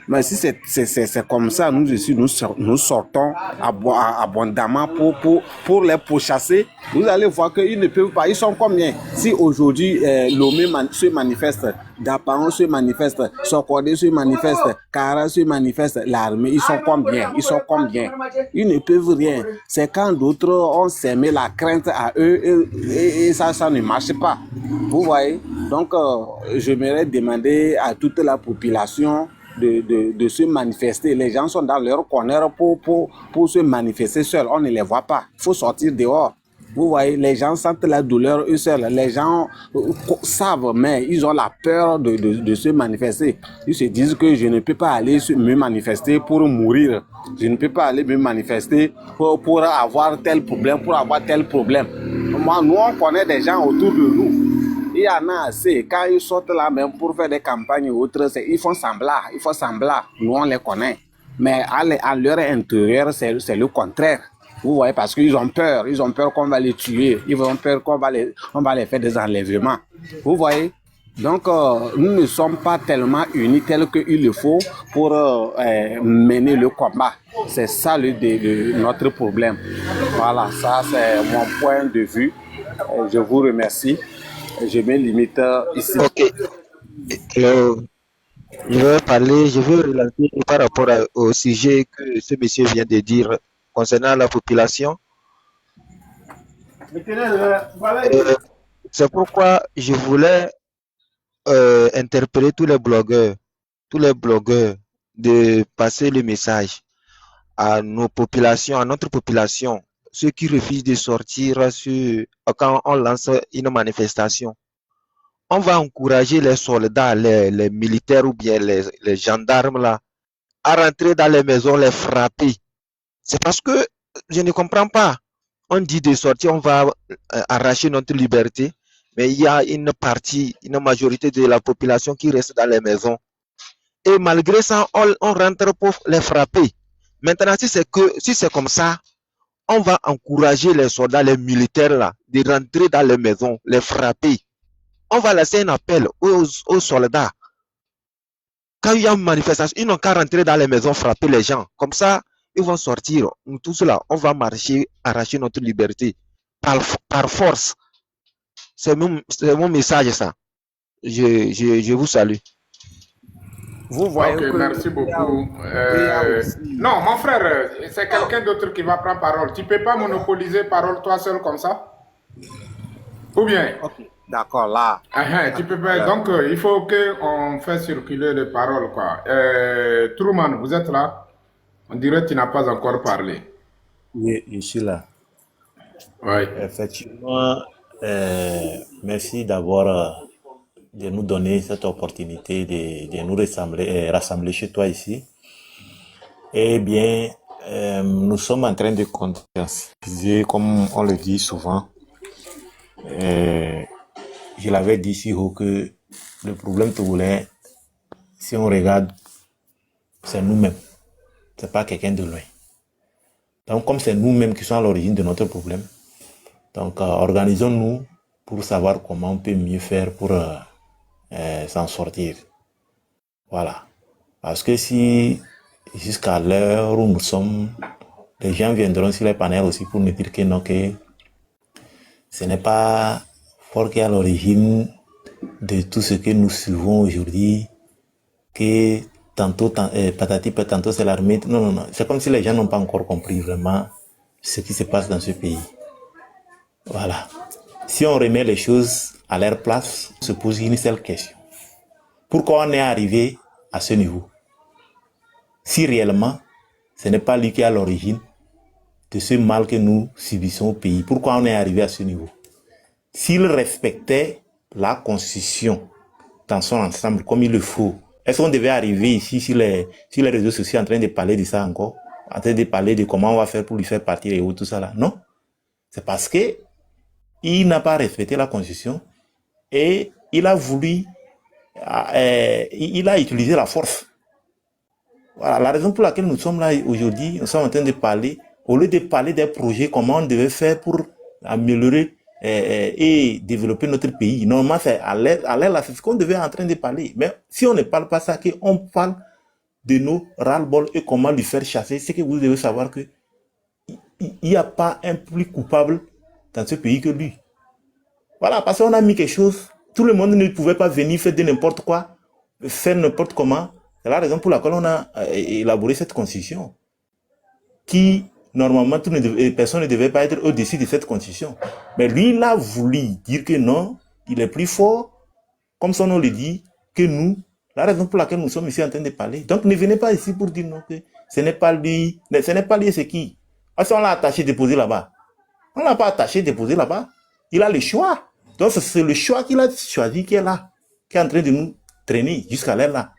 S10: Mais si c'est comme ça, nous ici, nous sortons abondamment pour les pourchasser. Vous allez voir qu'ils ne peuvent pas. Ils sont combien? Si aujourd'hui, Lomé se manifeste, Dapaon se manifeste, Sokodé se manifeste, Kara se manifeste, l'armée, ils sont combien? Ils ne peuvent rien. C'est quand d'autres ont semé la crainte à eux et ça ne marche pas. Vous voyez? Donc, j'aimerais demander à toute la population de se manifester. Les gens sont dans leur corner pour se manifester seuls. On ne les voit pas. Il faut sortir dehors. Vous voyez, les gens sentent la douleur eux seuls. Les gens savent, mais ils ont la peur de se manifester. Ils se disent que je ne peux pas aller me manifester pour mourir. Je ne peux pas aller me manifester pour avoir tel problème, Moi, nous, on connaît des gens autour de nous. Il y en a assez. Quand ils sortent là même pour faire des campagnes ou autres, ils font semblant. Nous, on les connaît. Mais à leur intérieur, c'est le contraire. Vous voyez, parce qu'ils ont peur. Ils ont peur qu'on va les tuer. Ils ont peur qu'on va les faire des enlèvements. Vous voyez? Donc, nous ne sommes pas tellement unis tel qu'il le faut pour mener le combat. C'est ça notre problème. Voilà, ça c'est mon point de vue. Je vous remercie. Je me limite ici.
S13: Ok. Je veux relancer par rapport au sujet que ce monsieur vient de dire concernant la population. C'est pourquoi je voulais interpeller tous les blogueurs de passer le message à notre population, ceux qui refusent de sortir quand on lance une manifestation. On va encourager les soldats, les militaires ou bien les gendarmes là, à rentrer dans les maisons, les frapper. C'est parce que je ne comprends pas. On dit de sortir, on va arracher notre liberté, mais il y a une majorité de la population qui reste dans les maisons. Et malgré ça, on rentre pour les frapper. Maintenant, si c'est comme ça, on va encourager les soldats, les militaires là, de rentrer dans les maisons, les frapper. On va laisser un appel aux soldats. Quand il y a une manifestation, ils n'ont qu'à rentrer dans les maisons, frapper les gens. Comme ça, ils vont sortir. Nous tous là, on va marcher, arracher notre liberté par force. C'est mon message, ça. Je vous salue.
S10: vous voyez
S2: Ok,
S10: que
S2: merci
S10: il y a
S2: beaucoup.
S10: aussi...
S2: Non, mon frère, c'est quelqu'un d'autre qui va prendre parole. Tu peux pas monopoliser parole toi seul comme ça? Ou bien?
S10: Ok, d'accord, là.
S2: Tu peux pas. Donc, il faut qu'on fasse circuler les paroles, quoi. Truman, vous êtes là? On dirait que tu n'as pas encore parlé.
S14: Oui, je suis là.
S2: Oui.
S14: Effectivement, merci d'abord de nous donner cette opportunité de nous rassembler chez toi ici. Eh bien, nous sommes en train de conscientiser, comme on le dit souvent. Je l'avais dit si haut que le problème togolais, si on regarde, c'est nous-mêmes. C'est pas quelqu'un de loin. Donc, comme c'est nous-mêmes qui sommes à l'origine de notre problème, donc organisons-nous pour savoir comment on peut mieux faire pour s'en sortir. Voilà. Parce que si, jusqu'à l'heure où nous sommes, les gens viendront sur les panels aussi pour nous dire que non, que ce n'est pas fort qui est à l'origine de tout ce que nous suivons aujourd'hui, que tantôt patati tantôt c'est l'armée. Non, non, non. C'est comme si les gens n'ont pas encore compris vraiment ce qui se passe dans ce pays. Voilà. Si on remet les choses à leur place, on se pose une seule question. Pourquoi on est arrivé à ce niveau? Si réellement, ce n'est pas lui qui est à l'origine de ce mal que nous subissons au pays, pourquoi on est arrivé à ce niveau? S'il respectait la Constitution dans son ensemble comme il le faut, est-ce qu'on devait arriver ici sur les réseaux sociaux en train de parler de ça encore? En train de parler de comment on va faire pour lui faire partir et tout ça là? Non. C'est parce que il n'a pas respecté la Constitution et il a voulu, il a utilisé la force. Voilà la raison pour laquelle nous sommes là aujourd'hui. Nous sommes en train de parler, au lieu de parler des projets, comment on devait faire pour améliorer et développer notre pays. Normalement, c'est à l'air là, c'est ce qu'on devait en train de parler. Mais si on ne parle pas ça, qu'on parle de nos ras-le-bol et comment lui faire chasser, c'est que vous devez savoir que il n'y a pas un plus coupable dans ce pays que lui. Voilà, parce qu'on a mis quelque chose, tout le monde ne pouvait pas venir faire de n'importe quoi, faire n'importe comment. C'est la raison pour laquelle on a élaboré cette constitution, qui, normalement, personne ne devait pas être au-dessus de cette constitution. Mais lui, il a voulu dire que non, il est plus fort, comme son nom le dit, que nous. La raison pour laquelle nous sommes ici en train de parler. Donc, ne venez pas ici pour dire non, que ce n'est pas lui, c'est qui. Parce qu'on l'a attaché, déposé là-bas. On ne l'a pas attaché, déposé là-bas. Il a le choix. Donc, c'est le choix qu'il a choisi qui est là, qui est en train de nous traîner jusqu'à l'heure là.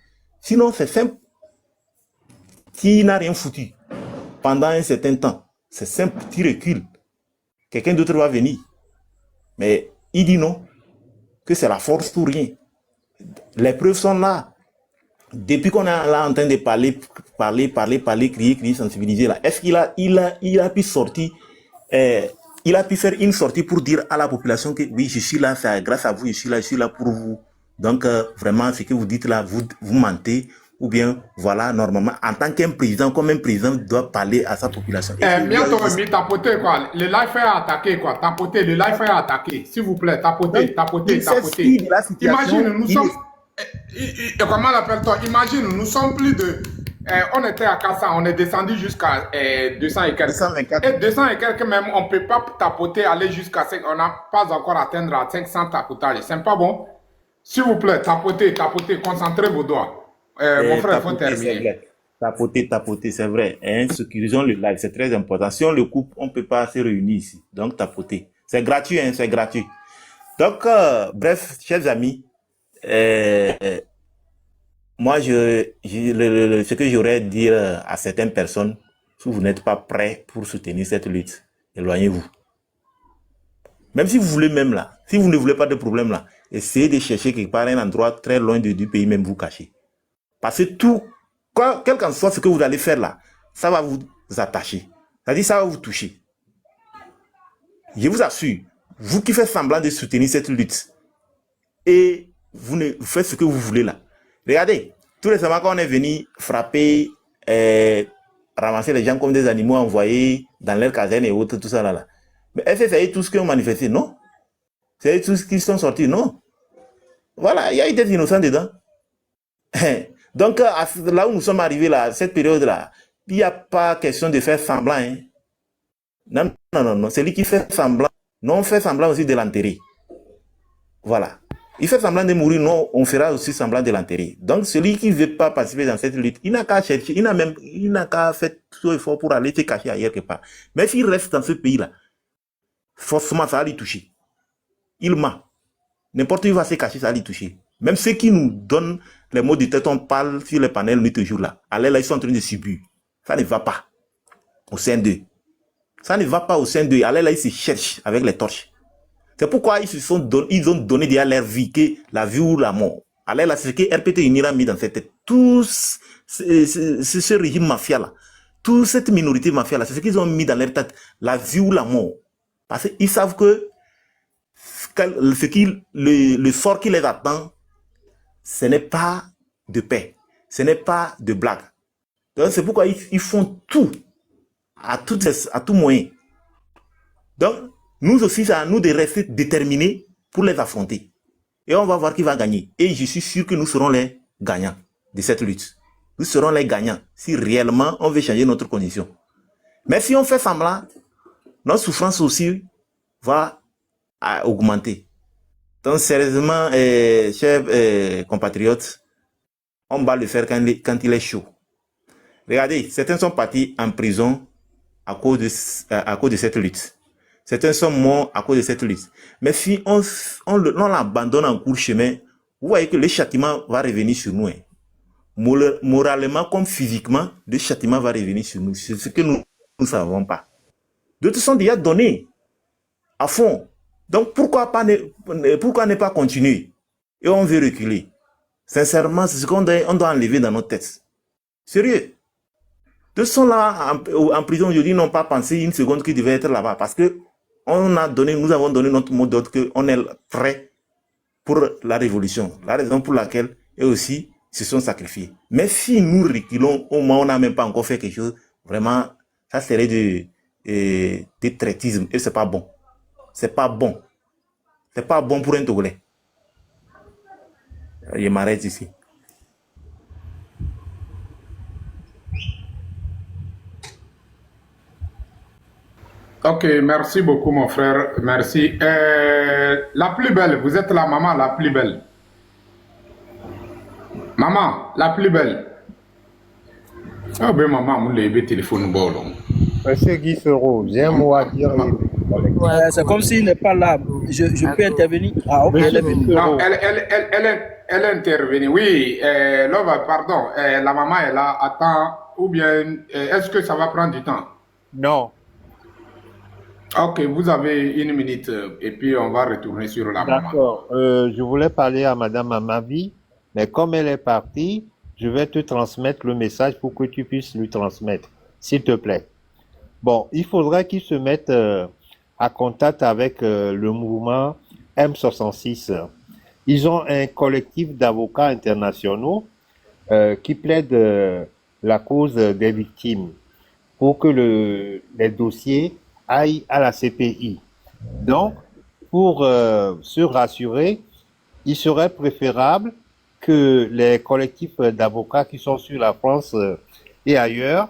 S14: Sinon, c'est simple. Qui n'a rien foutu pendant un certain temps, c'est simple, petit recul. Quelqu'un d'autre va venir. Mais il dit non, que c'est la force pour rien. Les preuves sont là. Depuis qu'on est là en train de parler, crier, sensibiliser là, est-ce qu'il a pu sortir, il a pu faire une sortie pour dire à la population que oui, je suis là, c'est grâce à vous, je suis là pour vous. Donc, vraiment, ce que vous dites là, vous mentez, ou bien, voilà, normalement, en tant qu'un président, comme un président doit parler à sa population.
S2: Bientôt, tapoter, quoi. Le live est attaqué, quoi. Tapoter, le live est attaqué. S'il vous plaît, tapoter. Imagine, nous sommes... comment l'appelle-t-on? Imagine, nous sommes plus de... on était à 400, on est descendu jusqu'à 200 et quelques. 224. Et 200 et quelques même, on ne peut pas tapoter, aller jusqu'à 5. On n'a pas encore atteindre à 500 tapotages. C'est pas bon? S'il vous plaît, tapotez, concentrez vos doigts. Mon frère, il faut terminer.
S14: Tapoter, c'est vrai. Sécurisons le live, c'est très important. Si on le coupe, on ne peut pas se réunir ici. Donc, tapoter. C'est gratuit, c'est gratuit. Donc, bref, chers amis, moi, ce que j'aurais à dire à certaines personnes, si vous n'êtes pas prêts pour soutenir cette lutte, éloignez-vous. Même si vous voulez même là, si vous ne voulez pas de problème là, essayez de chercher quelque part un endroit très loin du pays, même vous cacher. Parce que tout, quel qu'en soit ce que vous allez faire là, ça va vous attacher. C'est-à-dire ça va vous toucher. Je vous assure, vous qui faites semblant de soutenir cette lutte, et vous faites ce que vous voulez là. Regardez, tout récemment quand on est venu frapper, ramasser les gens comme des animaux envoyés dans leur caserne et autres, tout ça là. Mais est-ce que c'est tous qui ont manifesté? Non. C'est tous qui sont sortis? Non. Voilà, il y a eu des innocents dedans. Donc, là où nous sommes arrivés, là, à cette période-là, il n'y a pas question de faire semblant. Hein. Non, non, non, non. C'est lui qui fait semblant. Non, on fait semblant aussi de l'enterrer. Voilà. Il fait semblant de mourir, non, on fera aussi semblant de l'enterrer. Donc, celui qui ne veut pas participer dans cette lutte, il n'a qu'à chercher, il n'a qu'à faire tout effort pour aller se cacher ailleurs quelque part. Mais s'il reste dans ce pays-là, forcément, ça va lui toucher. Il ment. N'importe où il va se cacher, ça va lui toucher. Même ceux qui nous donnent les mots de tête, on parle sur les panels nuit toujours là. Allez, là, ils sont en train de subir. Ça ne va pas au sein d'eux. Ça ne va pas au sein d'eux. Allez, là, ils se cherchent avec les torches. C'est pourquoi ils ont donné déjà leur vie, que la vie ou la mort. Alors là, c'est ce que RPT Unira a mis dans cette tête. Tout ce régime mafia-là, toute cette minorité mafia-là, c'est ce qu'ils ont mis dans leur tête, la vie ou la mort. Parce qu'ils savent que le sort qui les attend, ce n'est pas de paix, ce n'est pas de blague. Donc c'est pourquoi ils font tout, à tout moyen. Donc, nous aussi, c'est à nous de rester déterminés pour les affronter. Et on va voir qui va gagner. Et je suis sûr que nous serons les gagnants de cette lutte. Nous serons les gagnants si réellement on veut changer notre condition. Mais si on fait semblant, notre souffrance aussi va augmenter. Donc, sérieusement, chers compatriotes, on va le faire quand il est chaud. Regardez, certains sont partis en prison à cause de cette lutte. Certains sont morts à cause de cette lutte. Mais si on l'abandonne en cours chemin, vous voyez que le châtiment va revenir sur nous. Hein. Moralement comme physiquement, le châtiment va revenir sur nous. C'est ce que nous ne savons pas. D'autres sont déjà donnés à fond. Donc pourquoi ne pas continuer? Et on veut reculer. Sincèrement, c'est ce qu'on doit enlever dans nos têtes. Sérieux. D'autres sont là en prison aujourd'hui, n'ont pas pensé une seconde qu'ils devaient être là-bas. Parce que nous avons donné notre mot d'ordre qu'on est prêt pour la révolution. La raison pour laquelle, eux aussi, se sont sacrifiés. Mais si nous reculons, au moins on n'a même pas encore fait quelque chose, vraiment, ça serait de traitisme. Et c'est pas bon. C'est pas bon. C'est pas bon pour un Togolais. Je m'arrête ici.
S2: Ok, merci beaucoup mon frère, merci. La plus belle, vous êtes la maman la plus belle. Maman, la plus belle. Ah ben maman, mon le téléphone bon.
S5: Monsieur Guy Soro, j'ai un mot à dire.
S9: Ouais, c'est comme s'il n'est pas là. Je peux intervenir. Ah ok, elle est venue.
S2: Non, elle est intervenue. Oui, Lova, pardon, la maman est là, attends, ou bien, est-ce que ça va prendre du temps?
S5: Non.
S2: Ok, vous avez une minute et puis on va retourner sur la maman.
S5: D'accord. Je voulais parler à Madame Amavi, mais comme elle est partie, je vais te transmettre le message pour que tu puisses lui transmettre, s'il te plaît. Bon, il faudrait qu'il se mette à contact avec le mouvement M66. Ils ont un collectif d'avocats internationaux qui plaident la cause des victimes pour que les dossiers aille à la CPI. Donc, pour se rassurer, il serait préférable que les collectifs d'avocats qui sont sur la France et ailleurs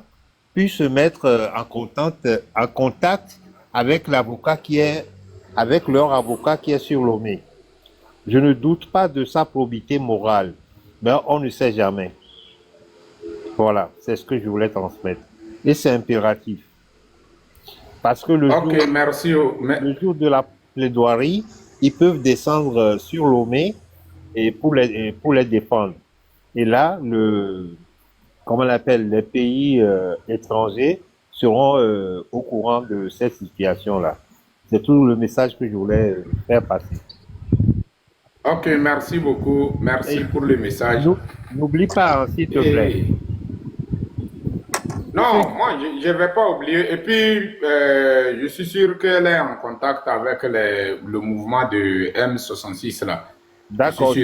S5: puissent se mettre en contact avec l'avocat avec leur avocat qui est sur Lomé. Je ne doute pas de sa probité morale, mais on ne sait jamais. Voilà, c'est ce que je voulais transmettre. Et c'est impératif. Parce que le jour de la plaidoirie, ils peuvent descendre sur Lomé et pour les défendre. Et là, comment on l'appelle, les pays étrangers seront au courant de cette situation-là. C'est tout le message que je voulais faire passer.
S2: Ok, merci beaucoup. Merci pour le message.
S5: N'oublie pas, s'il te plaît.
S2: Non, moi, je ne vais pas oublier. Et puis, je suis sûr qu'elle est en contact avec le mouvement de M66 là.
S5: D'accord.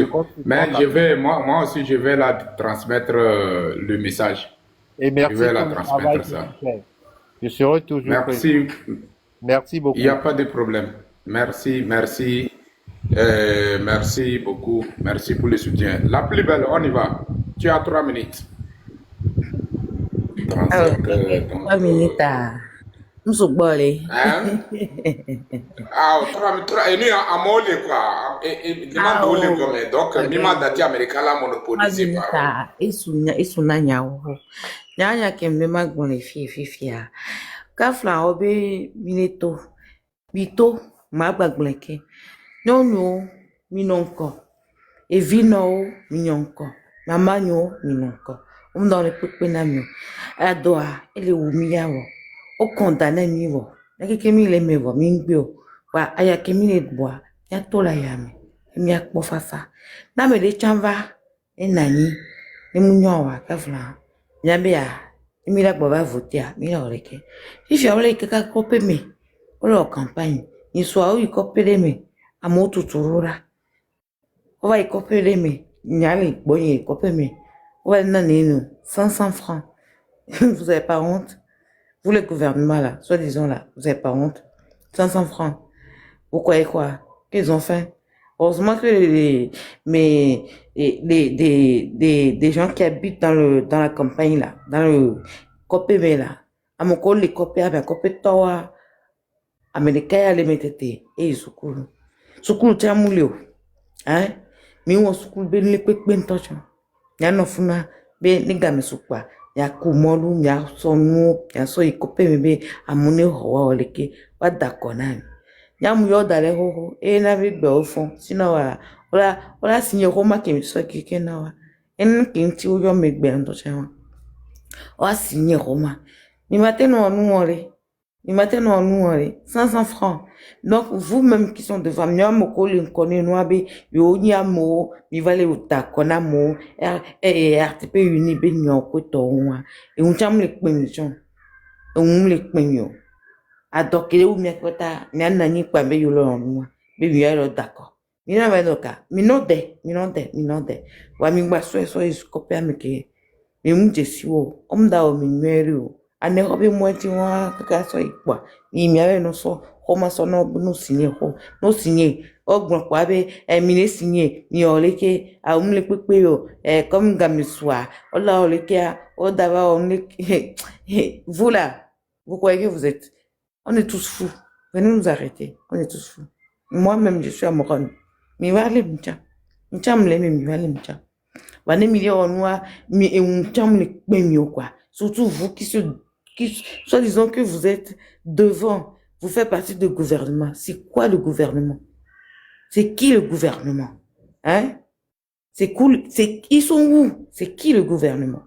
S2: Mais moi aussi, je vais la transmettre le message.
S5: Et merci
S2: je vais la transmettre ça.
S5: Je serai toujours
S2: Merci.
S5: Merci beaucoup.
S2: Il n'y a pas de problème. Merci, merci. Merci beaucoup. Merci pour le soutien. La plus belle, on y va. Tu as 3 minutes.
S8: Alors,
S2: 35,
S8: 3 minutes à... Nous sommes bolés.
S2: hein? Ah, 3 minutes. Et nous, à Mole, quoi. Et demande
S8: Ah,
S2: où les
S8: oh,
S2: gommes. Donc,
S8: ok.
S2: Mima Dati Américain, là,
S8: 3
S2: monopolisé
S8: minutes
S2: par.
S8: à... Isuna nyao. Nyanya kembe magone fia. Kafla obe mineto. Bito, magbagleke. Nyonyo, minonko. Evino, minonko. Mamanyo, minonko. Dans les peuples namio. Adoa, ele umiyawo. O condamné mi wo. Naki kemi le me wo mingbio. Wa aya kemi le boa. Ya tola yame. Mi akpo fafa. Na me de chanva enani. Ni munyo wa kafla. Nyabe ya. Mi la boba voter. Mi la oleke. Si je ole kaka kope me. Ola campagne. Ni soit o ikopele me. Amo tuturura. O va ikopele me. Nyali bonye ikope me. Ouais, non, 500 francs. Vous avez pas honte? Vous, le gouvernement, là, soi-disant, là, vous avez pas honte? 500 francs. Vous croyez quoi? Qu'ils ont fait? Heureusement que des gens qui habitent dans la campagne, là, dans le Copé, là, à mon col, les Copé, à Copé, Towa, à Médécaïa, les mététés, et ils soukoulent. Soukoulent, tiens, moulio. Hein? Mais on soukoulent, ben, les quick, ben, tochon. Ya no funa be ni game sukwa ya kumolu ya sonu ya so ikope me be amune howa oleke wa dakona ya mu yo dale ho na be gbe ofun sina ola sinye ho ma kemi so keke na wa en kinti o yo me gbe ndo chewa o sinye ho ma mi mateno onu ore 500 francs. Donc, vous-même qui sont devant moi, moko l'inconnu noabe, yo nyamo, mi vale uta konamo, RTP uni be nyoko towa. Et on cham le kwenjon. On le kwenyo. Adokele ou miakota, nani kwa be yo lo moi. Be mi yalo d'accord. Mi na va doka. Mi no de. Wa mi gba so iskope ameke. Mi mu jesi wo. Omda o mi nwere o. Ane hobi mweti wa kaka so ikwa. Ni miawe no so homa so no sinye ho. No sinye. Ogbon kwa be mine sinye. Ni oleke a umle pepe yo. Comme gamiswa. Ola oleke a odava omleke. Vous là, vous croyez que vous êtes. On est tous fous. Venez nous arrêter. On est tous fous. Moi-même, je suis amoureux. Mi wale mcha. Mcha mleme mi wale mcha. Wane mi onwa mi mcha mle kwenyo kwa. Surtout vous qui soi-disant que vous êtes devant, vous faites partie du gouvernement. C'est quoi le gouvernement? C'est qui le gouvernement? Hein? C'est cool. Ils sont où? C'est qui le gouvernement?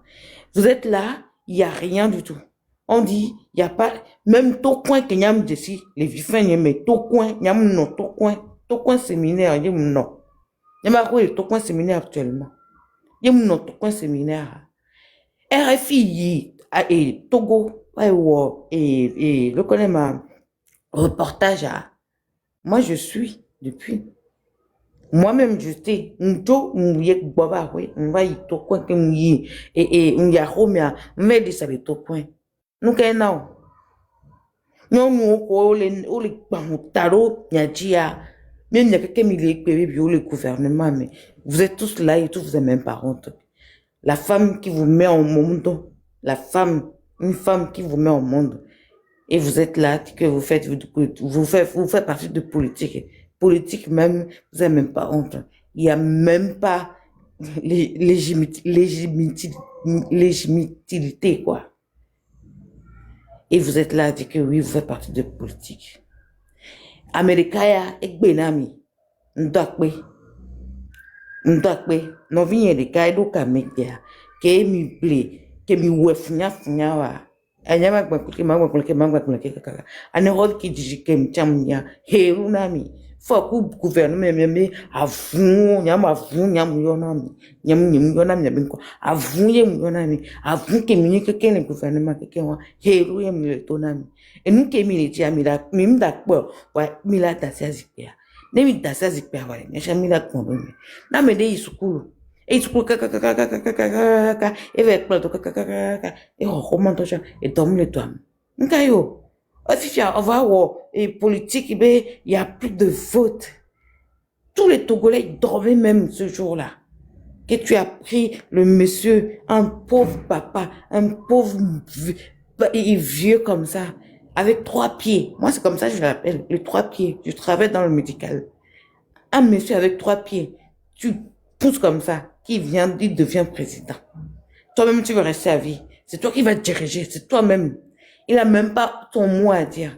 S8: Vous êtes là, il n'y a rien du tout. On dit, il n'y a pas, même tout coin que nyam desi, les vifins mais tout coin, nyam non, tout coin séminaire, yam non. Nyam a quoi tout coin séminaire actuellement? Yam non, tout coin séminaire. RFI, et Togo, et le connaît ma reportage à, moi je suis depuis, moi-même j'étais, on va y to coin que m'y, et on y a romia, mais de ça les to coin. Nous qu'est non. Nous, les taro, nyajia, même il y a quelqu'un qui est le gouvernement, mais vous êtes tous là et tous vous n'avez même pas honte. La femme qui vous met au monde, une femme qui vous met au monde, et vous êtes là, que vous faites partie de politique. Politique même, vous n'avez même pas honte. Il n'y a même pas légitimité, quoi. Et vous êtes là, que oui, vous faites partie de politique. Amerikaya, ekbenami, ndakwe. Ndakwe, no vinye de kaido kamekia, ke mi ple, ke mi wefunya wa. Anyama kwa kuleke kaka. Ane hod ki dijike mchamnya, heru nami. Foku gouvernement meme avun, nyam yonami. Nyam yonami nyabinko. Avun yonami. Avun ke minye keke le gouvernement keke wa. Heru yem le tonami. Et nous ke mi le tia mi la, mi mdakpo, wa mi la tasia zipea. Nemi dasa zikpea wale, nyasha mila kondome. Na mede isukulu. Isukulu kaka, eve ekplato kaka, e roman tocha, e domme le toam. Nkayo. Ofifia, on va avoir, et politique, il y a plus de votes. Tous les Togolais, ils dormaient même ce jour-là. que tu as pris le monsieur, un pauvre papa, un pauvre vieux comme ça, avec 3 pieds. Moi, c'est comme ça que je l'appelle, les 3 pieds. Je travaille dans le médical. Un monsieur avec 3 pieds, tu pousses comme ça, il devient président. Toi-même, tu veux rester à vie. C'est toi qui vas diriger, c'est toi-même. Il n'a même pas ton mot à dire.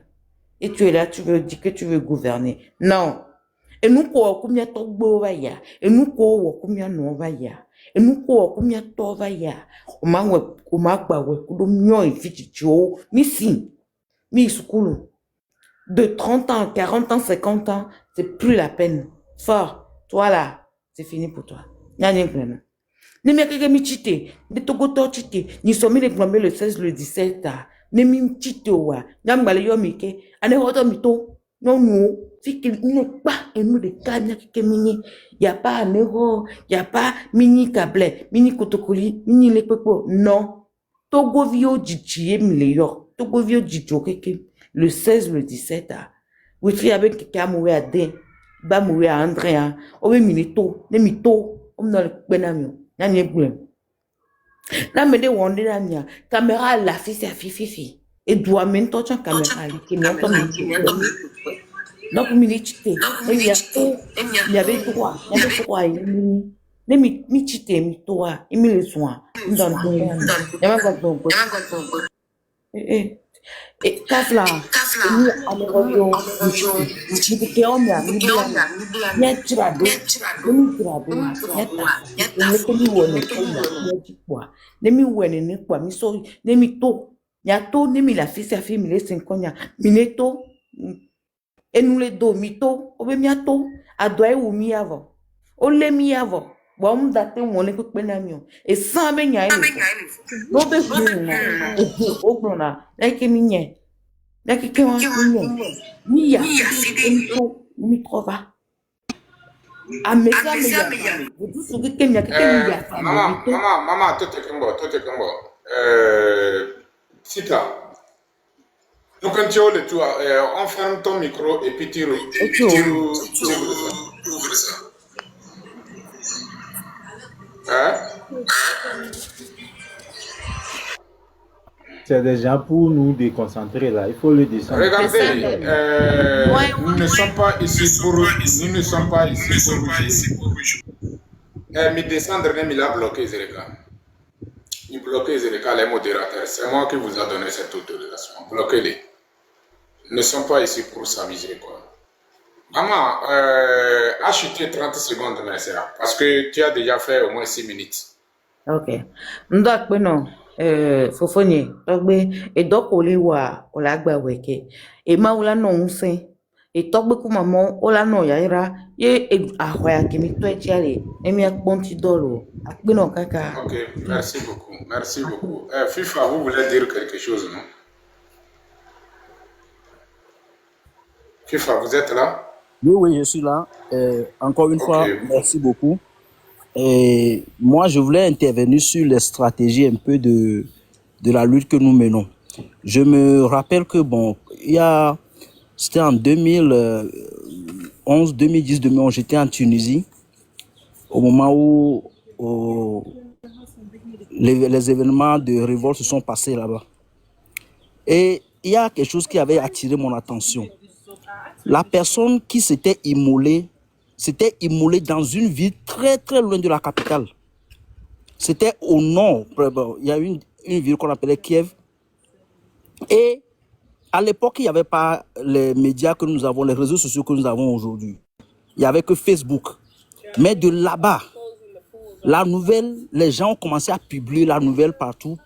S8: Et tu es là, tu veux dire que tu veux gouverner. Non. Et nous, quoi, combien de temps va y a? Et nous, quoi, combien de temps va y a? Et nous, quoi, combien de temps va y a? On m'a de 30 ans, 40 ans, 50 ans, c'est plus la peine. Fort, toi là, c'est fini pour toi. Ne me keke mi chite, de togoto chite, ni somi le plombé le 16, le 17, ne mi chite wa, nyam bale yo mike, ane hoto mito, non non, si qu'il ne pas et nous de kanya keke mini, y a pas aneho, y a pas mini câble, mini kotokoli, mini le pepo, non. Togo vio djichie mleyo, togo vio djicho keke, le 16, le 17, witri avec keke amoué à den, ba moué à André, owe minito, ne mito, on n'a le benamio. Là, mais des wonders là, caméra la fille c'est fifi et doit même toi tu caméra qui n'a pas donc milité il y avait droit les mi chité mi toi il me le soin dans il y a pas bon et kafla ni amorio ni que on a ni trado ni trado ni wone kwa nemi wone ni kwa mi so nemi to ya to nemi la fille sa fille mi le 5 ans mi ne to et nous les do mi to o be mi ato ado e wu mi avant o le mi avant bon on date on le pe na mi o e san be nya ile no be na o gbona like mi nye like ke wa mi ya mi trova a me ya vous sou que mi ya
S2: Maman, tout est combo. Sita, nous quand tu as le tout, on ferme ton micro et puis tu ouvres ça. Hein?
S7: C'est déjà pour nous déconcentrer là, il faut le descendre.
S2: Regardez, nous ne sommes pas ici pour me descendre, mais il a bloqué Zereka. Il bloque Zereka, les modérateurs. C'est moi qui vous a donné cette autorisation. Bloquez-les. Nous ne sommes pas ici pour s'amuser, quoi. Maman, achetez 30 secondes, mais c'est là. Parce que tu as déjà fait au moins 6 minutes.
S8: Ok. Donc, non. Fofonye, togbe, et donc, wa, olagba weke. Et ma ola non se. Et togbe ku maman, ola no yaira, ye, ahoya, kimi to etiale, emi akponti dolo, akbe non kaka.
S2: Ok, merci beaucoup. Merci beaucoup. FIFA, vous voulez dire quelque chose, non? FIFA, vous êtes là?
S9: Oui, je suis là. Encore une fois, merci beaucoup. Et moi, je voulais intervenir sur les stratégies un peu de la lutte que nous menons. Je me rappelle que, bon, c'était en 2011, 2010, 2011, j'étais en Tunisie, au moment où les événements de révolte se sont passés là-bas. Et il y a quelque chose qui avait attiré mon attention. La personne qui s'était immolée dans une ville très très loin de la capitale. C'était au nord. Il y a une ville qu'on appelait Kiev. Et à l'époque, il n'y avait pas les médias que nous avons, les réseaux sociaux que nous avons aujourd'hui. Il n'y avait que Facebook. Mais de là-bas, la nouvelle, les gens ont commencé à publier la nouvelle partout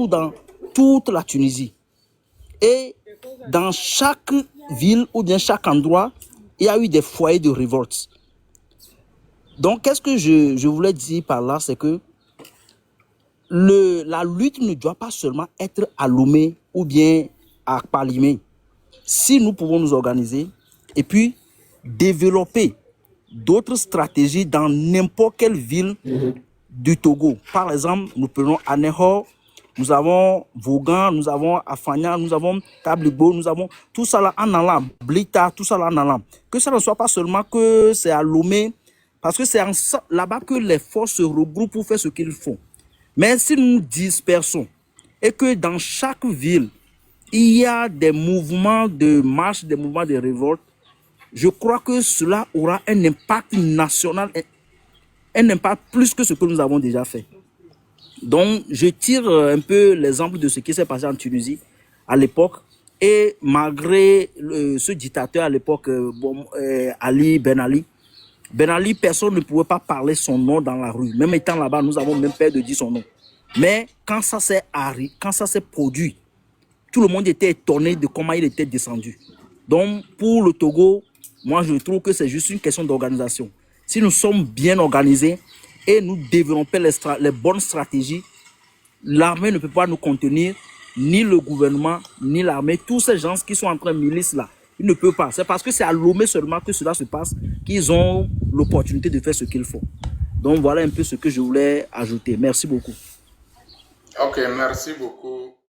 S9: dans toute la Tunisie. Et dans chaque ville ou bien chaque endroit, il y a eu des foyers de révolte. Donc, qu'est-ce que je voulais dire par là, c'est que la lutte ne doit pas seulement être à Lomé ou bien à Palimé. Si nous pouvons nous organiser et puis développer d'autres stratégies dans n'importe quelle ville du Togo. Par exemple, nous prenons Anéhor, nous avons Vaughan, nous avons Afanya, nous avons Tablibo, nous avons tout ça là en allant, Blita, tout ça là en allant. Que ça ne soit pas seulement que c'est à Lomé
S11: Parce que c'est là-bas que les forces se regroupent pour faire ce qu'ils font. Mais si nous dispersons et que dans chaque ville, il y a des mouvements de marche, des mouvements de révolte, je crois que cela aura un impact national, un impact plus que ce que nous avons déjà fait. Donc, je tire un peu l'exemple de ce qui s'est passé en Tunisie à l'époque. Et malgré ce dictateur à l'époque, Ali Ben Ali, Ben Ali, personne ne pouvait pas parler son nom dans la rue. Même étant là-bas, nous avons même peur de dire son nom. Mais quand ça s'est produit, tout le monde était étonné de comment il était descendu. Donc, pour le Togo, moi, je trouve que c'est juste une question d'organisation. Si nous sommes bien organisés et nous développons les bonnes stratégies, l'armée ne peut pas nous contenir, ni le gouvernement, ni l'armée. Tous ces gens qui sont en train de milice là, ils ne peuvent pas. C'est parce que c'est à Lomé seulement que cela se passe qu'ils ont l'opportunité de faire ce qu'ils font. Donc, voilà un peu ce que je voulais ajouter. Merci beaucoup.
S2: Ok, merci beaucoup.